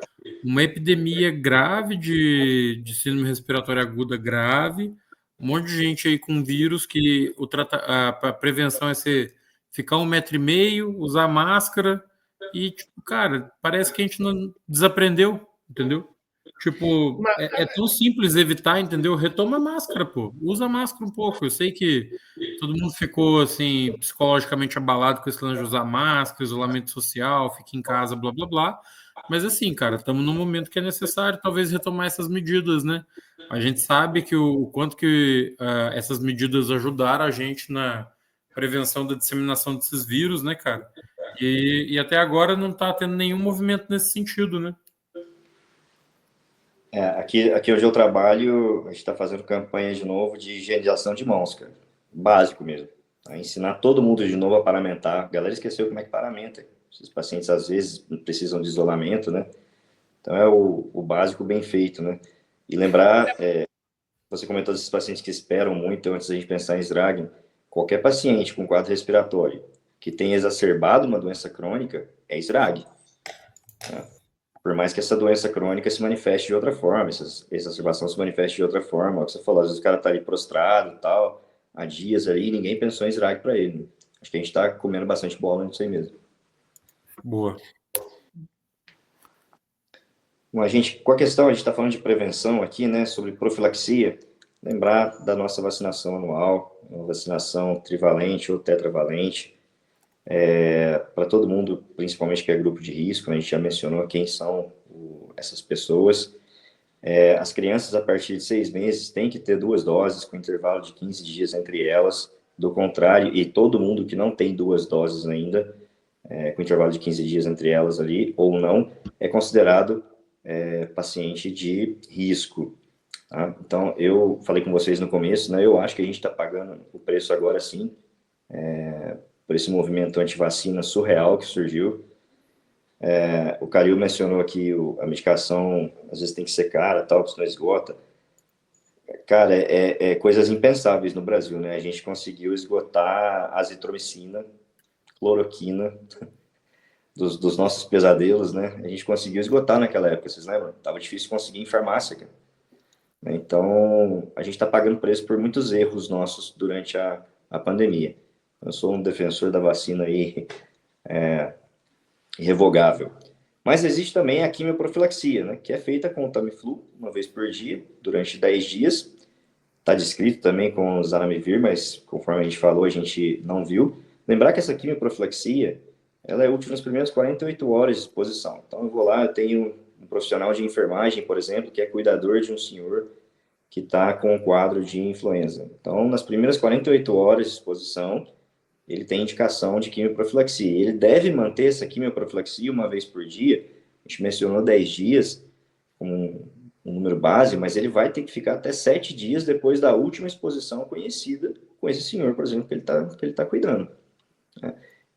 Uma epidemia grave de síndrome respiratória aguda grave, um monte de gente aí com vírus que a prevenção é ficar 1,5 metro, usar máscara e, tipo, cara, parece que a gente não desaprendeu, entendeu? Tipo, é tão simples evitar, entendeu? Retoma a máscara, pô. Usa a máscara um pouco. Eu sei que todo mundo ficou, assim, psicologicamente abalado com esse lance de usar máscara, isolamento social, fica em casa, blá, blá, blá. Mas assim, cara, estamos num momento que é necessário talvez retomar essas medidas, né? A gente sabe que o quanto que essas medidas ajudaram a gente na prevenção da disseminação desses vírus, né, cara? E até agora não está tendo nenhum movimento nesse sentido, né? Aqui onde eu trabalho, a gente está fazendo campanha de novo de higienização de mãos, cara. Básico mesmo. Ensinar todo mundo de novo a paramentar. A galera esqueceu como é que paramenta. Esses pacientes, às vezes, precisam de isolamento, né? Então, é o básico bem feito, né? E lembrar, você comentou desses pacientes que esperam muito antes da gente pensar em SRAG. Qualquer paciente com quadro respiratório que tenha exacerbado uma doença crônica é SRAG. Né? Por mais que essa doença crônica se manifeste de outra forma, essa exacerbação se manifeste de outra forma, o que você falou, às vezes o cara tá ali prostrado e tal, há dias ali, ninguém pensou em SRAG para ele. Né? Acho que a gente tá comendo bastante bola nisso aí mesmo. Boa. Bom, com a questão, a gente está falando de prevenção aqui, né, sobre profilaxia, lembrar da nossa vacinação anual, uma vacinação trivalente ou tetravalente, para todo mundo, principalmente que é grupo de risco, a gente já mencionou quem são essas pessoas. As crianças a partir de 6 meses têm que ter 2 doses, com intervalo de 15 dias entre elas, do contrário, e todo mundo que não tem 2 doses ainda, com intervalo de 15 dias entre elas ali, ou não, é considerado paciente de risco. Tá? Então, eu falei com vocês no começo, né, eu acho que a gente está pagando o preço agora sim, por esse movimento anti-vacina surreal que surgiu. O Calil mencionou aqui a medicação, às vezes tem que ser cara, tal, porque senão esgota. Cara, coisas impensáveis no Brasil, né? A gente conseguiu esgotar azitromicina, cloroquina, dos nossos pesadelos, né? A gente conseguiu esgotar naquela época, vocês lembram? Tava difícil conseguir em farmácia, cara. Então, a gente está pagando preço por muitos erros nossos durante a pandemia. Eu sou um defensor da vacina aí, irrevogável. Mas existe também a quimioprofilaxia, né? Que é feita com o Tamiflu, uma vez por dia, durante 10 dias. Está descrito também com o Zanamivir, mas conforme a gente falou, a gente não viu. Lembrar que essa quimioprofilaxia, ela é útil nas primeiras 48 horas de exposição. Então, eu vou lá, eu tenho um profissional de enfermagem, por exemplo, que é cuidador de um senhor que está com um quadro de influenza. Então, nas primeiras 48 horas de exposição, ele tem indicação de quimioprofilaxia. Ele deve manter essa quimioprofilaxia uma vez por dia. A gente mencionou 10 dias, um número base, mas ele vai ter que ficar até 7 dias depois da última exposição conhecida com esse senhor, por exemplo, que ele tá cuidando.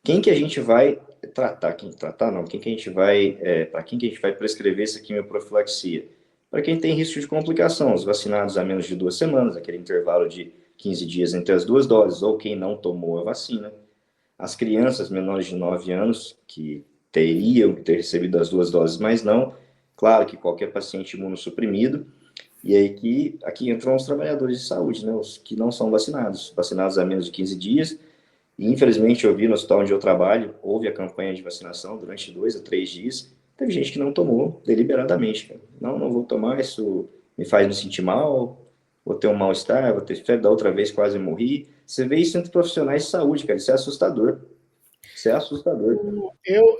Quem que a gente vai tratar? Quem que a gente vai, para quem que a gente vai prescrever essa quimioprofilaxia? Para quem tem risco de complicação, os vacinados há menos de 2 semanas, aquele intervalo de 15 dias entre as 2 doses, ou quem não tomou a vacina. As crianças menores de 9 anos, que teriam que ter recebido as 2 doses, mas não. Claro que qualquer paciente imunossuprimido. E aí aqui entram os trabalhadores de saúde, né? Os que não são vacinados há menos de 15 dias. E infelizmente eu vi no hospital onde eu trabalho, houve a campanha de vacinação durante 2 a 3 dias. Teve gente que não tomou deliberadamente. Cara. Não vou tomar, isso me faz me sentir mal, vou ter um mal-estar, vou ter febre, da outra vez quase morri. Você vê isso entre profissionais de saúde, cara, isso é assustador. Isso é assustador.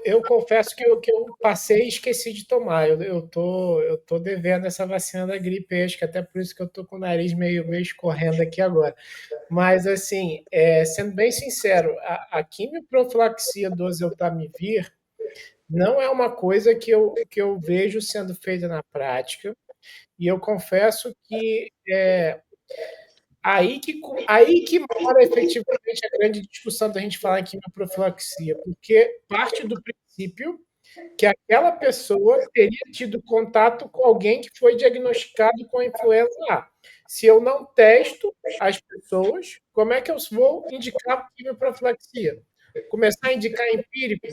Eu confesso que eu passei e esqueci de tomar. Eu tô devendo essa vacina da gripe, acho que até por isso que eu tô com o nariz meio escorrendo aqui agora. Mas, assim, sendo bem sincero, a quimioprofilaxia do oseltamivir não é uma coisa que eu vejo sendo feita na prática. E eu confesso que aí que mora efetivamente a grande discussão da gente falar em quimioprofilaxia, porque parte do princípio que aquela pessoa teria tido contato com alguém que foi diagnosticado com a influenza A. Se eu não testo as pessoas, como é que eu vou indicar quimioprofilaxia? Começar a indicar empírico?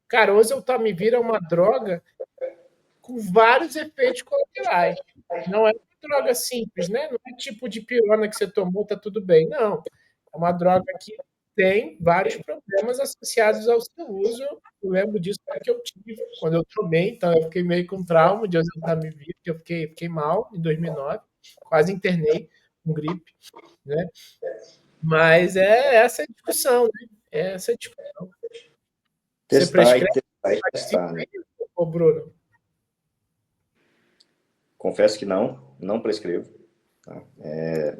Cara, o oseltamivir é uma droga com vários efeitos colaterais. Não é uma droga simples, né? Não é tipo de pirona que você tomou, tá tudo bem. Não. É uma droga que tem vários problemas associados ao seu uso. Eu lembro disso porque eu tive quando eu tomei, então eu fiquei meio com trauma de oseltamivir, porque eu fiquei mal em 2009, quase internei com gripe, né? Mas é essa a discussão, né? É essa a discussão. Você Testar e prescreve testar e testar, né? ô Bruno? Confesso que não prescrevo. Tá?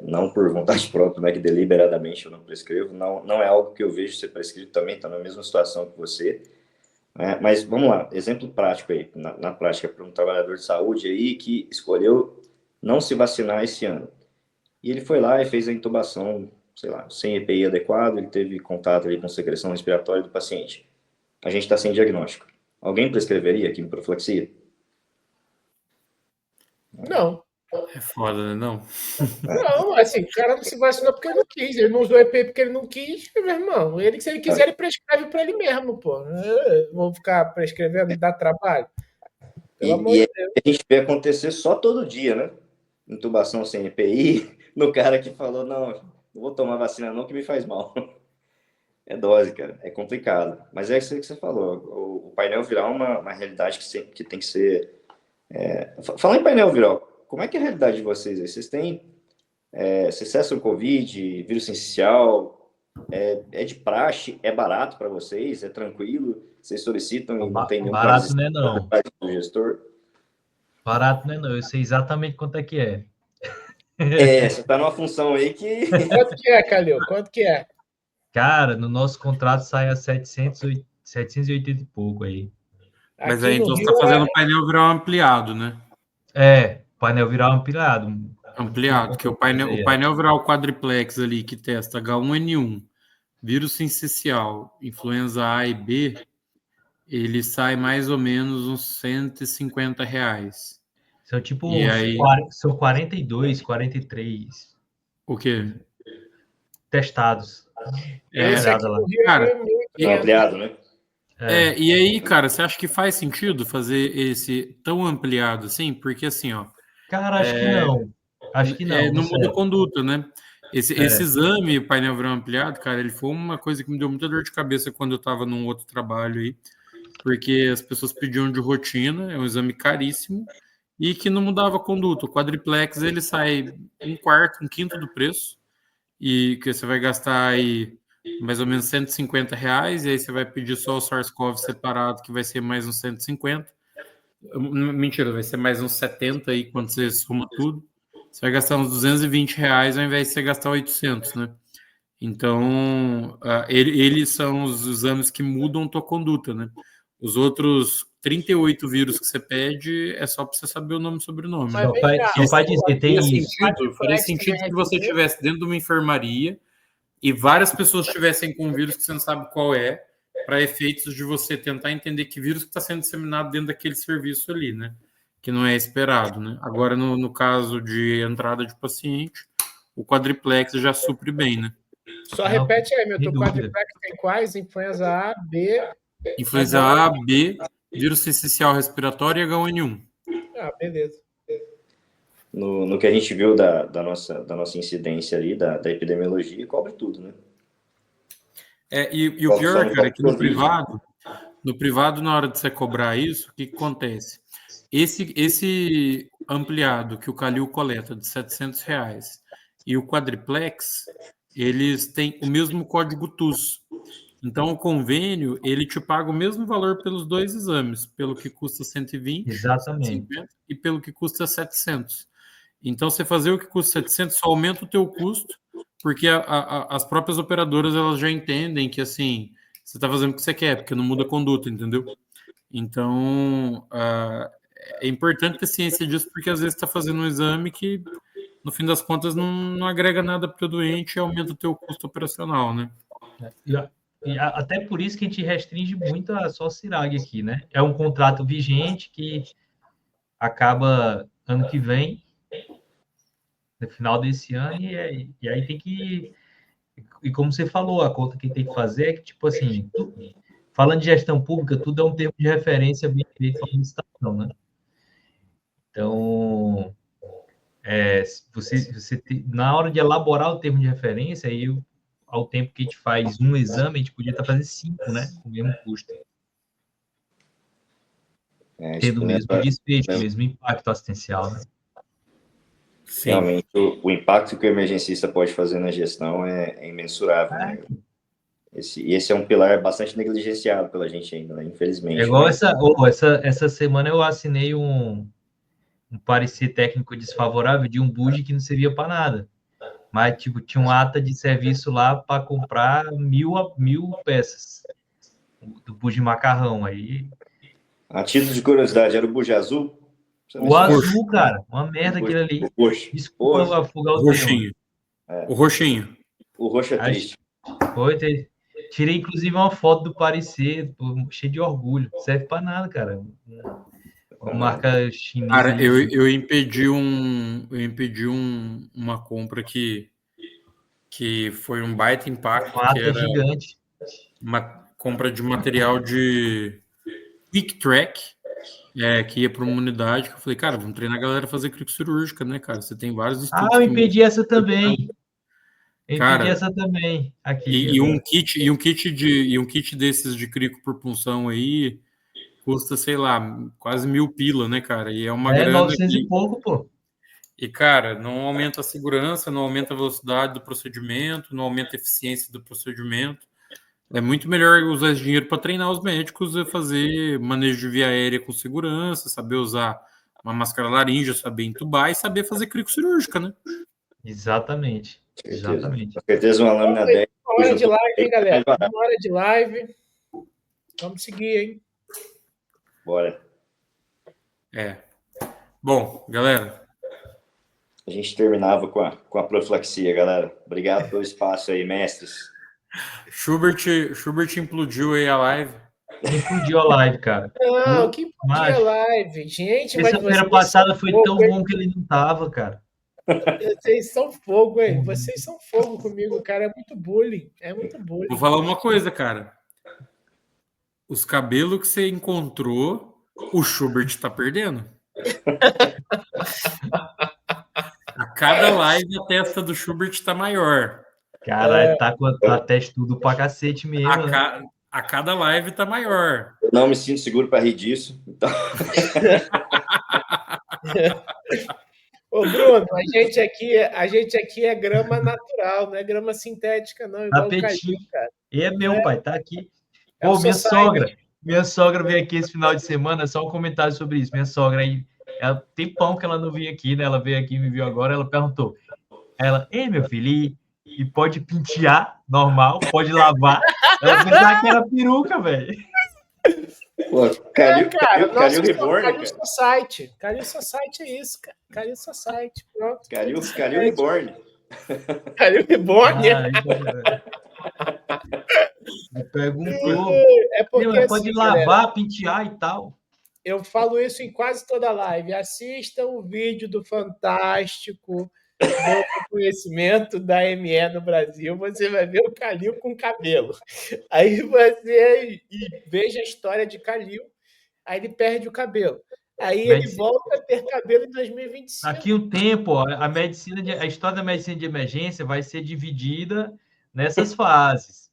Não por vontade própria, não é que deliberadamente eu não prescrevo. Não é algo que eu vejo ser prescrito também, está na mesma situação que você. Mas vamos lá, exemplo prático aí, na prática, para um trabalhador de saúde aí que escolheu não se vacinar esse ano. E ele foi lá e fez a intubação, sei lá, sem EPI adequado, ele teve contato ali com secreção respiratória do paciente. A gente está sem diagnóstico. Alguém prescreveria quimioprofilaxia? Não. É foda, né? Não. Não, assim, o cara não se vacinou porque ele não quis, ele não usou EPI porque ele não quis, meu irmão. Ele, se ele quiser, ele prescreve para ele mesmo, pô. Vou ficar prescrevendo e dar trabalho. Pelo amor de Deus. A gente vê acontecer só todo dia, né? Intubação sem EPI, no cara que falou, não vou tomar vacina não, que me faz mal. É dose, cara, é complicado. Mas é isso que você falou, o painel viral é uma realidade que tem que ser... Falar em painel viral, como é que é a realidade de vocês aí? Vocês têm... Vocês cessam Covid, vírus sincicial, é de praxe, é barato para vocês, é tranquilo, vocês solicitam e não tem nenhum barato não é não. do gestor? Barato não é não, eu sei exatamente quanto é que é. Você tá numa função aí que... Quanto que é, Calil? Quanto que é? Cara, no nosso contrato sai a 780 e pouco aí. Mas Aqui aí no então você Rio está fazendo o painel viral ampliado, né? Painel viral ampliado. Ampliado, que o painel viral quadriplex ali que testa H1N1, vírus sincicial, influenza A e B, ele sai mais ou menos uns R$150. São tipo E aí, são 42, 43 o quê? testados. Esse aqui lá. no Rio Cara, é é ampliado, né? e aí, cara, você acha que faz sentido fazer esse tão ampliado assim? Porque assim, ó, Cara, acho que não. Acho que não. não muda sério. conduta, né? Esse exame, painel viral ampliado, cara, ele foi uma coisa que me deu muita dor de cabeça quando eu estava num outro trabalho aí, porque as pessoas pediam de rotina, é um exame caríssimo, e que não mudava a conduta. O quadriplex, ele sai um quarto, um quinto do preço, e que você vai gastar aí mais ou menos R$150, e aí você vai pedir só o SARS-CoV separado, que vai ser mais uns 150. Mentira, vai ser mais uns 70 aí quando você soma tudo. Você vai gastar uns R$220 ao invés de você gastar 800, né? Então, eles são os exames que mudam a tua conduta, né? Os outros 38 vírus que você pede é só para você saber o nome e sobrenome. Mas vem cá, Só faz dizer, tem isso. Faria sentido que você estivesse dentro de uma enfermaria e várias pessoas estivessem com um vírus que você não sabe qual é, para efeitos de você tentar entender que vírus que está sendo disseminado dentro daquele serviço ali, né? Que não é esperado, né? Agora, no caso de entrada de paciente, o quadriplex já supre bem, né? Só repete aí, meu. Sem Teu dúvida. quadriplex tem quais? Influenza A, B... Influenza A, B, vírus sincicial respiratório e H1N1. Beleza. No que a gente viu da nossa incidência ali, da epidemiologia, cobre tudo, né? E o pior, cara, é que no privado, na hora de você cobrar isso, o que acontece? Esse ampliado que o Calil coleta de R$700 e o quadriplex, eles têm o mesmo código TUS. Então, o convênio, ele te paga o mesmo valor pelos dois exames, pelo que custa 120, Exatamente. 150, e pelo que custa 700. Então, você fazer o que custa 700 só aumenta o teu custo, porque as próprias operadoras elas já entendem que, assim, você está fazendo o que você quer, porque não muda a conduta, entendeu? Então, é importante ter ciência disso, porque às vezes está fazendo um exame que, no fim das contas, não agrega nada para o doente e aumenta o teu custo operacional, né? Até por isso que a gente restringe muito a só CIRAG aqui, né? É um contrato vigente que acaba ano que vem, no final desse ano, e aí tem que... E como você falou, a conta que tem que fazer é que, tipo assim, falando de gestão pública, tudo é um termo de referência bem feito para licitação, né? Então, na hora de elaborar o termo de referência, aí, ao tempo que a gente faz um exame, a gente podia estar fazendo 5, né? Com o mesmo custo. Tendo o mesmo desfecho, o mesmo impacto assistencial, né? Sim. Realmente, o impacto que o emergencista pode fazer na gestão é imensurável, né? Esse é um pilar bastante negligenciado pela gente ainda, né? Infelizmente. É igual né? essa semana eu assinei um parecer técnico desfavorável de um bugie que não servia para nada. Mas, tipo, tinha um ata de serviço lá para comprar 1.000 peças do bugie macarrão. Aí... A título de curiosidade, era o bugie azul? O azul, cara. Uma merda aquilo ali. O roxo. Desculpa afogar o roxinho. O roxinho. O roxo é triste. Tirei, inclusive, uma foto do parecer, cheio de orgulho. Não serve para nada, cara. Uma marca chinesa. Cara, eu impedi uma compra que foi um baita impacto, que era gigante. Uma compra de material de Quick Track, que ia para uma unidade, que eu falei, cara, vamos treinar a galera a fazer crico cirúrgica, né, cara? Você tem vários estudos. Eu impedi essa também. Aqui. E um kit desses de crico por punção aí custa, sei lá, quase 1.000 pila, né, cara? E é uma grana 900 e pouco, pô. E, cara, não aumenta a segurança, não aumenta a velocidade do procedimento, não aumenta a eficiência do procedimento. É muito melhor usar esse dinheiro para treinar os médicos a fazer manejo de via aérea com segurança, saber usar uma máscara laríngea, saber entubar e saber fazer crico cirúrgica, né? Exatamente. Com certeza uma lâmina 10. Uma hora de live, hein, galera? Uma hora de live. Vamos seguir, hein? Bora. Bom, galera. A gente terminava com a profilaxia, galera. Obrigado pelo espaço aí, mestres. Schubert implodiu aí a live. Implodiu a live, cara. Não, que implodiu a live. Gente, mas semana passada foi tão bom que ele não tava, cara. Vocês são fogo, hein? Vocês são fogo comigo, cara. É muito bullying. Vou falar uma coisa, cara. Os cabelos que você encontrou, o Schubert tá perdendo. A cada live a testa do Schubert tá maior. Cara, tá com a testudo pra cacete mesmo. A cada live tá maior. Eu não me sinto seguro para rir disso. Então... Ô, Bruno, a gente aqui é grama natural, não é grama sintética, não. Igual tapetinho. cara. E é meu, pai, tá aqui. Pô, minha sogra veio aqui esse final de semana, só um comentário sobre isso. Minha sogra aí, tem pão que ela não vinha aqui, né? Ela veio aqui e me viu agora, ela perguntou. Ei, meu filho, e pode pentear normal, pode lavar. Ela pensava que era peruca, velho. Pô, Calil Reborn, cara. Calil Society é isso, cara. Calil Society, pronto. Calil Reborn. Calil Reborn? Me perguntou. Porque, pode lavar, pentear e tal. Eu falo isso em quase toda live. Assistam o vídeo do Fantástico do Conhecimento da ME no Brasil. Você vai ver o Calil com cabelo. Aí você veja a história de Calil. Aí ele perde o cabelo. Aí ele volta a ter cabelo em 2025. Daqui um tempo, a história da medicina de emergência vai ser dividida nessas fases.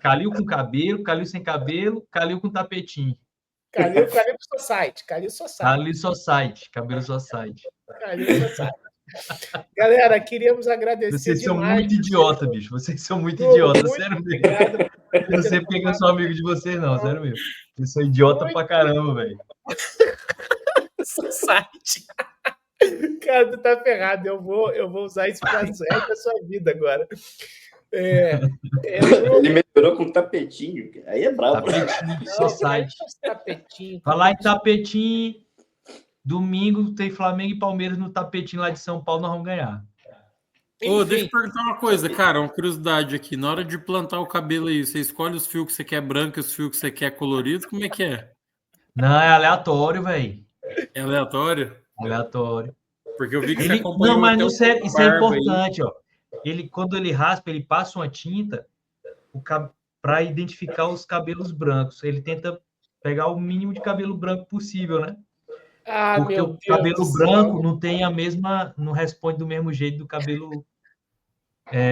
Calil com cabelo, Calil sem cabelo, Calil com tapetinho. Calil Society. Cabelo Society. Galera, queríamos agradecer Vocês demais. São muito idiota, bicho. Vocês são muito idiota, sério mesmo. Eu não sei porque eu sou amigo de vocês, não, sério mesmo. Vocês são idiota pra caramba, velho. Society. Cara, tu tá ferrado. Eu vou usar isso pra resto da sua vida agora. Ele melhorou com tapetinho. Aí é brabo. Tapetinho, Society. Tapetinho. Falar em tapetinho. Domingo tem Flamengo e Palmeiras no tapetinho lá de São Paulo, nós vamos ganhar. Ô, deixa eu perguntar uma coisa, cara, uma curiosidade aqui. Na hora de plantar o cabelo aí, você escolhe os fios que você quer branco e os fios que você quer coloridos? Como é que é? Não, é aleatório, velho. É aleatório? Aleatório. Porque eu vi que você Ele, acompanhou não, mas até não o serve, isso é barba aí. importante, ó. Ele, quando ele raspa, ele passa uma tinta para identificar os cabelos brancos. Ele tenta pegar o mínimo de cabelo branco possível, né? Ah, Porque meu o Deus cabelo do branco céu. não tem a mesma, não responde do mesmo jeito do cabelo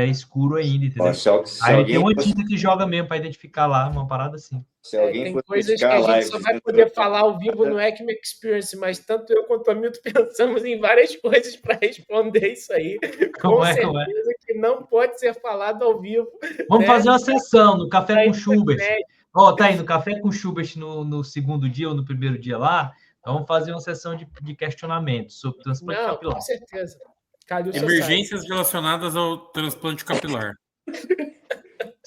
escuro ainda, Ó, entendeu? se Aí ele tem alguém uma fosse, tinta que joga mesmo para identificar lá, uma parada assim. se alguém Tem fosse coisas que criticar a a gente live só vai dizendo que poder eu falar ao vivo no ECMA Experience, mas tanto eu quanto o Hamilton pensamos em várias coisas para responder isso aí. Com Como é? certeza que não pode ser falado ao vivo. Vamos né? fazer uma sessão no Café Da com Schubert. internet. Ó, tá aí, no Café com Schubert no segundo dia ou no primeiro dia lá, vamos fazer uma sessão de questionamento sobre transplante Não, capilar. com certeza. Calil Emergências relacionadas ao transplante capilar.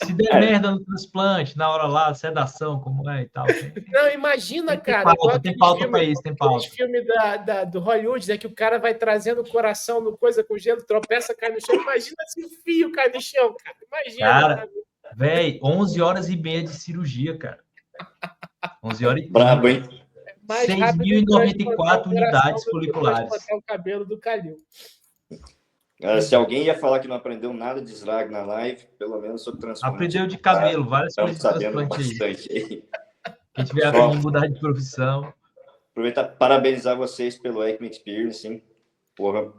Se der merda no transplante, na hora lá, sedação, como é e tal. Não, imagina, Tem cara. igual tem aqueles pauta filmes- para isso, tem Aqueles pauta. filmes do Hollywood, né, que o cara vai trazendo o coração no coisa com gelo, tropeça, cai no chão. Imagina se o fio cai no chão, cara. Imagina. Cara, sabe? velho, 11 horas e meia de cirurgia, cara. 11 horas e 30. Brabo, hein? Mais rápido transplantar 6.094 o coração unidades do que foliculares. transplantar o cabelo do Calil. Cara, se alguém ia falar que não aprendeu nada de Srag na live, pelo menos sobre transplante. Aprendeu de cabelo, várias Estamos coisas de sabendo transplante aí. bastante aí. Quem tiver a fim de mudar de profissão. Aproveitar para parabenizar vocês pelo ECMA Experience, hein? Porra,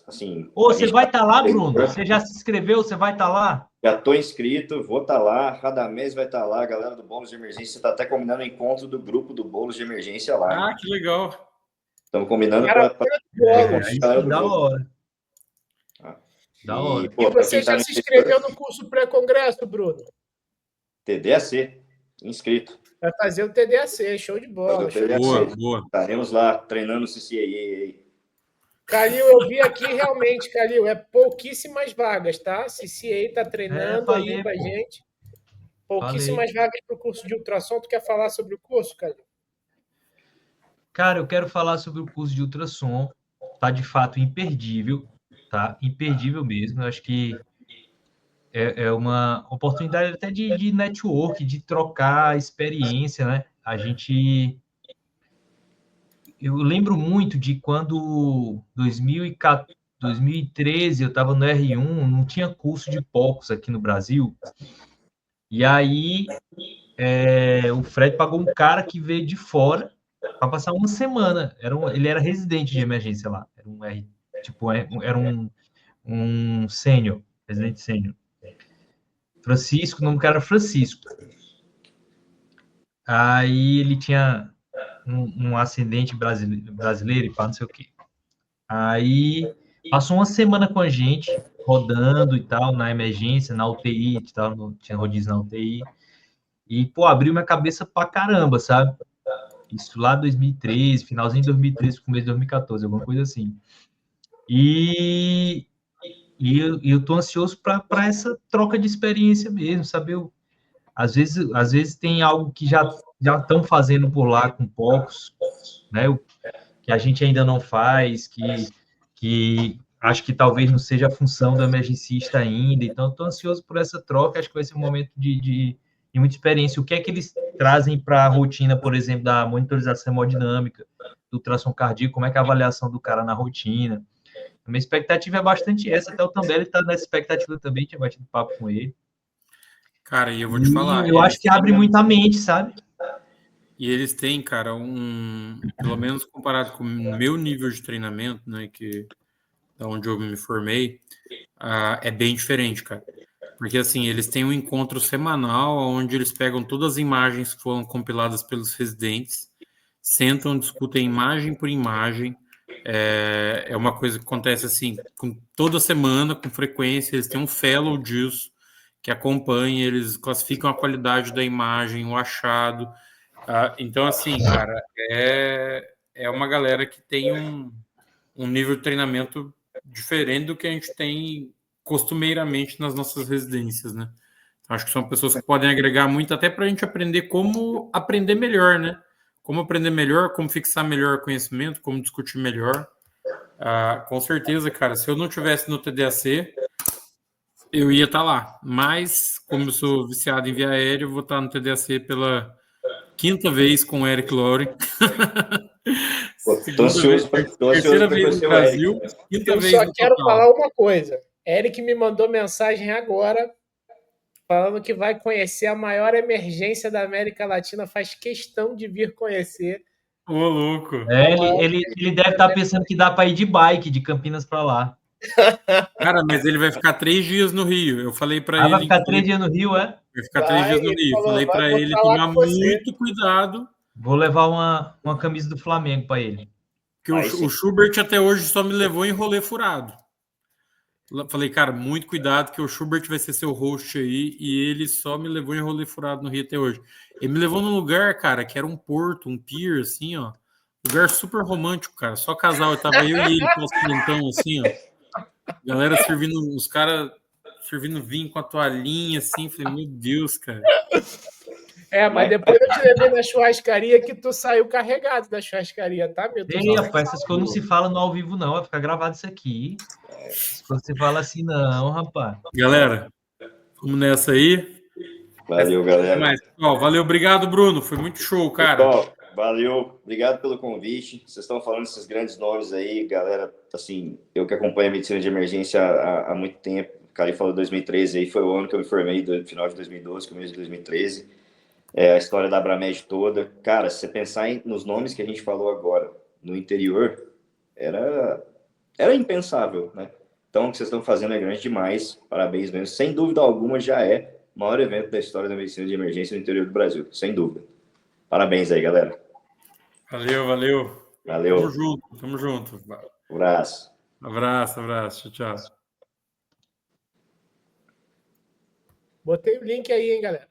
assim... Ô, você vai estar lá, Bruno? Você já se inscreveu? Você vai estar lá? Já estou inscrito, vou estar lá, Radamés vai estar lá, a galera do Bolos de Emergência está até combinando o encontro do grupo do Bolos de Emergência lá. Ah, que legal. Estamos combinando Cara, para Aí sim, da hora. Da hora. E, pô, E você tá já se inscreveu no curso pré-congresso, Bruno? TDAC, inscrito. Vai fazer o TDAC, show de bola. Show de Boa, bola. boa. Estaremos lá treinando o CCAA aí. Calil, eu vi aqui realmente, Calil, é pouquíssimas vagas, tá? CCA está treinando falei, aí com a pô. gente. Pouquíssimas vagas para o curso de ultrassom. Tu quer falar sobre o curso, Calil? Cara, eu quero falar sobre o curso de ultrassom. Tá de fato imperdível, tá? Imperdível mesmo. Eu acho que é uma oportunidade até de network, de trocar experiência, né? Eu lembro muito de quando 2013 eu estava no R1, não tinha curso de POCUS aqui no Brasil. E aí o Fred pagou um cara que veio de fora para passar uma semana. Ele era residente de emergência lá. Era um sênior, residente sênior. Francisco, o nome do cara era Francisco. Aí ele tinha um ascendente brasileiro e pá, não sei o quê. Aí passou uma semana com a gente, rodando e tal, na emergência, na UTI e tal, tinha rodízio na UTI. E, pô, abriu minha cabeça pra caramba, sabe? Isso lá em 2013, finalzinho de 2013, começo de 2014, alguma coisa assim. E eu tô ansioso para essa troca de experiência mesmo, sabe? Às vezes tem algo que já estão fazendo por lá com poucos, né? Que a gente ainda não faz, que acho que talvez não seja a função do emergencista ainda. Então, estou ansioso por essa troca. Acho que vai ser um momento de muita experiência. O que é que eles trazem para a rotina, por exemplo, da monitorização hemodinâmica, do ultrassom cardíaco? Como é que é a avaliação do cara na rotina? A minha expectativa é bastante essa. Até o Tambelli está nessa expectativa também. Tinha batido papo com ele. Cara, e eu vou te falar. Eu acho que abre muita mente, sabe? E eles têm, cara, pelo menos comparado com o meu nível de treinamento, né, da onde eu me formei, é bem diferente, cara. Porque, assim, eles têm um encontro semanal onde eles pegam todas as imagens que foram compiladas pelos residentes, sentam, discutem imagem por imagem. É uma coisa que acontece, assim, toda semana, com frequência. Eles têm um fellow disso que acompanha, eles classificam a qualidade da imagem, o achado. Então, assim, cara, é uma galera que tem um nível de treinamento diferente do que a gente tem costumeiramente nas nossas residências, né? Então, acho que são pessoas que podem agregar muito até para a gente aprender como aprender melhor, né? como aprender melhor, como fixar melhor conhecimento, como discutir melhor. Com certeza, cara, se eu não tivesse no TDAC, eu ia estar lá. Mas, como eu sou viciado em via aérea, eu vou estar no TDAC pela 5ª vez com o Eric Lore. Tô ansioso para terceira vez conhecer no o Eric. Brasil, 5ª Eu vez só no quero total. falar uma coisa. Eric me mandou mensagem agora falando que vai conhecer a maior emergência da América Latina, faz questão de vir conhecer. Ô, louco. Ele deve estar pensando que dá para ir de bike de Campinas para lá. Cara, mas ele vai ficar 3 dias no Rio. Eu falei para ele. Vai ficar 3 dias no Rio, é? Vai ficar 3 dias no Rio. Falou, Falei para ele tomar muito cuidado. Vou levar uma camisa do Flamengo para ele. Porque o Schubert até hoje só me levou em rolê furado. Falei, cara, muito cuidado que o Schubert vai ser seu host aí e ele só me levou em rolê furado no Rio até hoje. Ele me levou num lugar, cara, que era um porto, um pier, assim, ó. Lugar super romântico, cara. Só casal. Eu tava eu e ele com os plantão, assim, ó. Galera servindo, os caras servindo vinho com a toalhinha, assim. Falei, meu Deus, cara. Mas depois eu te levei na churrascaria que tu saiu carregado da churrascaria, tá, meu Deus? Rapaz, essas coisas não se falam no ao vivo, não. Vai ficar gravado isso aqui. Se você fala assim, não, rapaz. Galera, vamos nessa aí. Valeu, galera. Valeu, obrigado, Bruno. Foi muito show, cara. Pessoal, valeu. Obrigado pelo convite. Vocês estão falando desses grandes nomes aí, galera. Assim, eu que acompanho a medicina de emergência há muito tempo. O Cari falou 2013 aí, foi o ano que eu me formei, do final de 2012, começo de 2013. A história da Abramed toda. Cara, se você pensar nos nomes que a gente falou agora, no interior, era impensável, né? Então, o que vocês estão fazendo é grande demais. Parabéns mesmo. Sem dúvida alguma, já é o maior evento da história da medicina de emergência no interior do Brasil. Sem dúvida. Parabéns aí, galera. Valeu. Tamo junto. Abraço. Abraço. Tchau. Botei o link aí, hein, galera.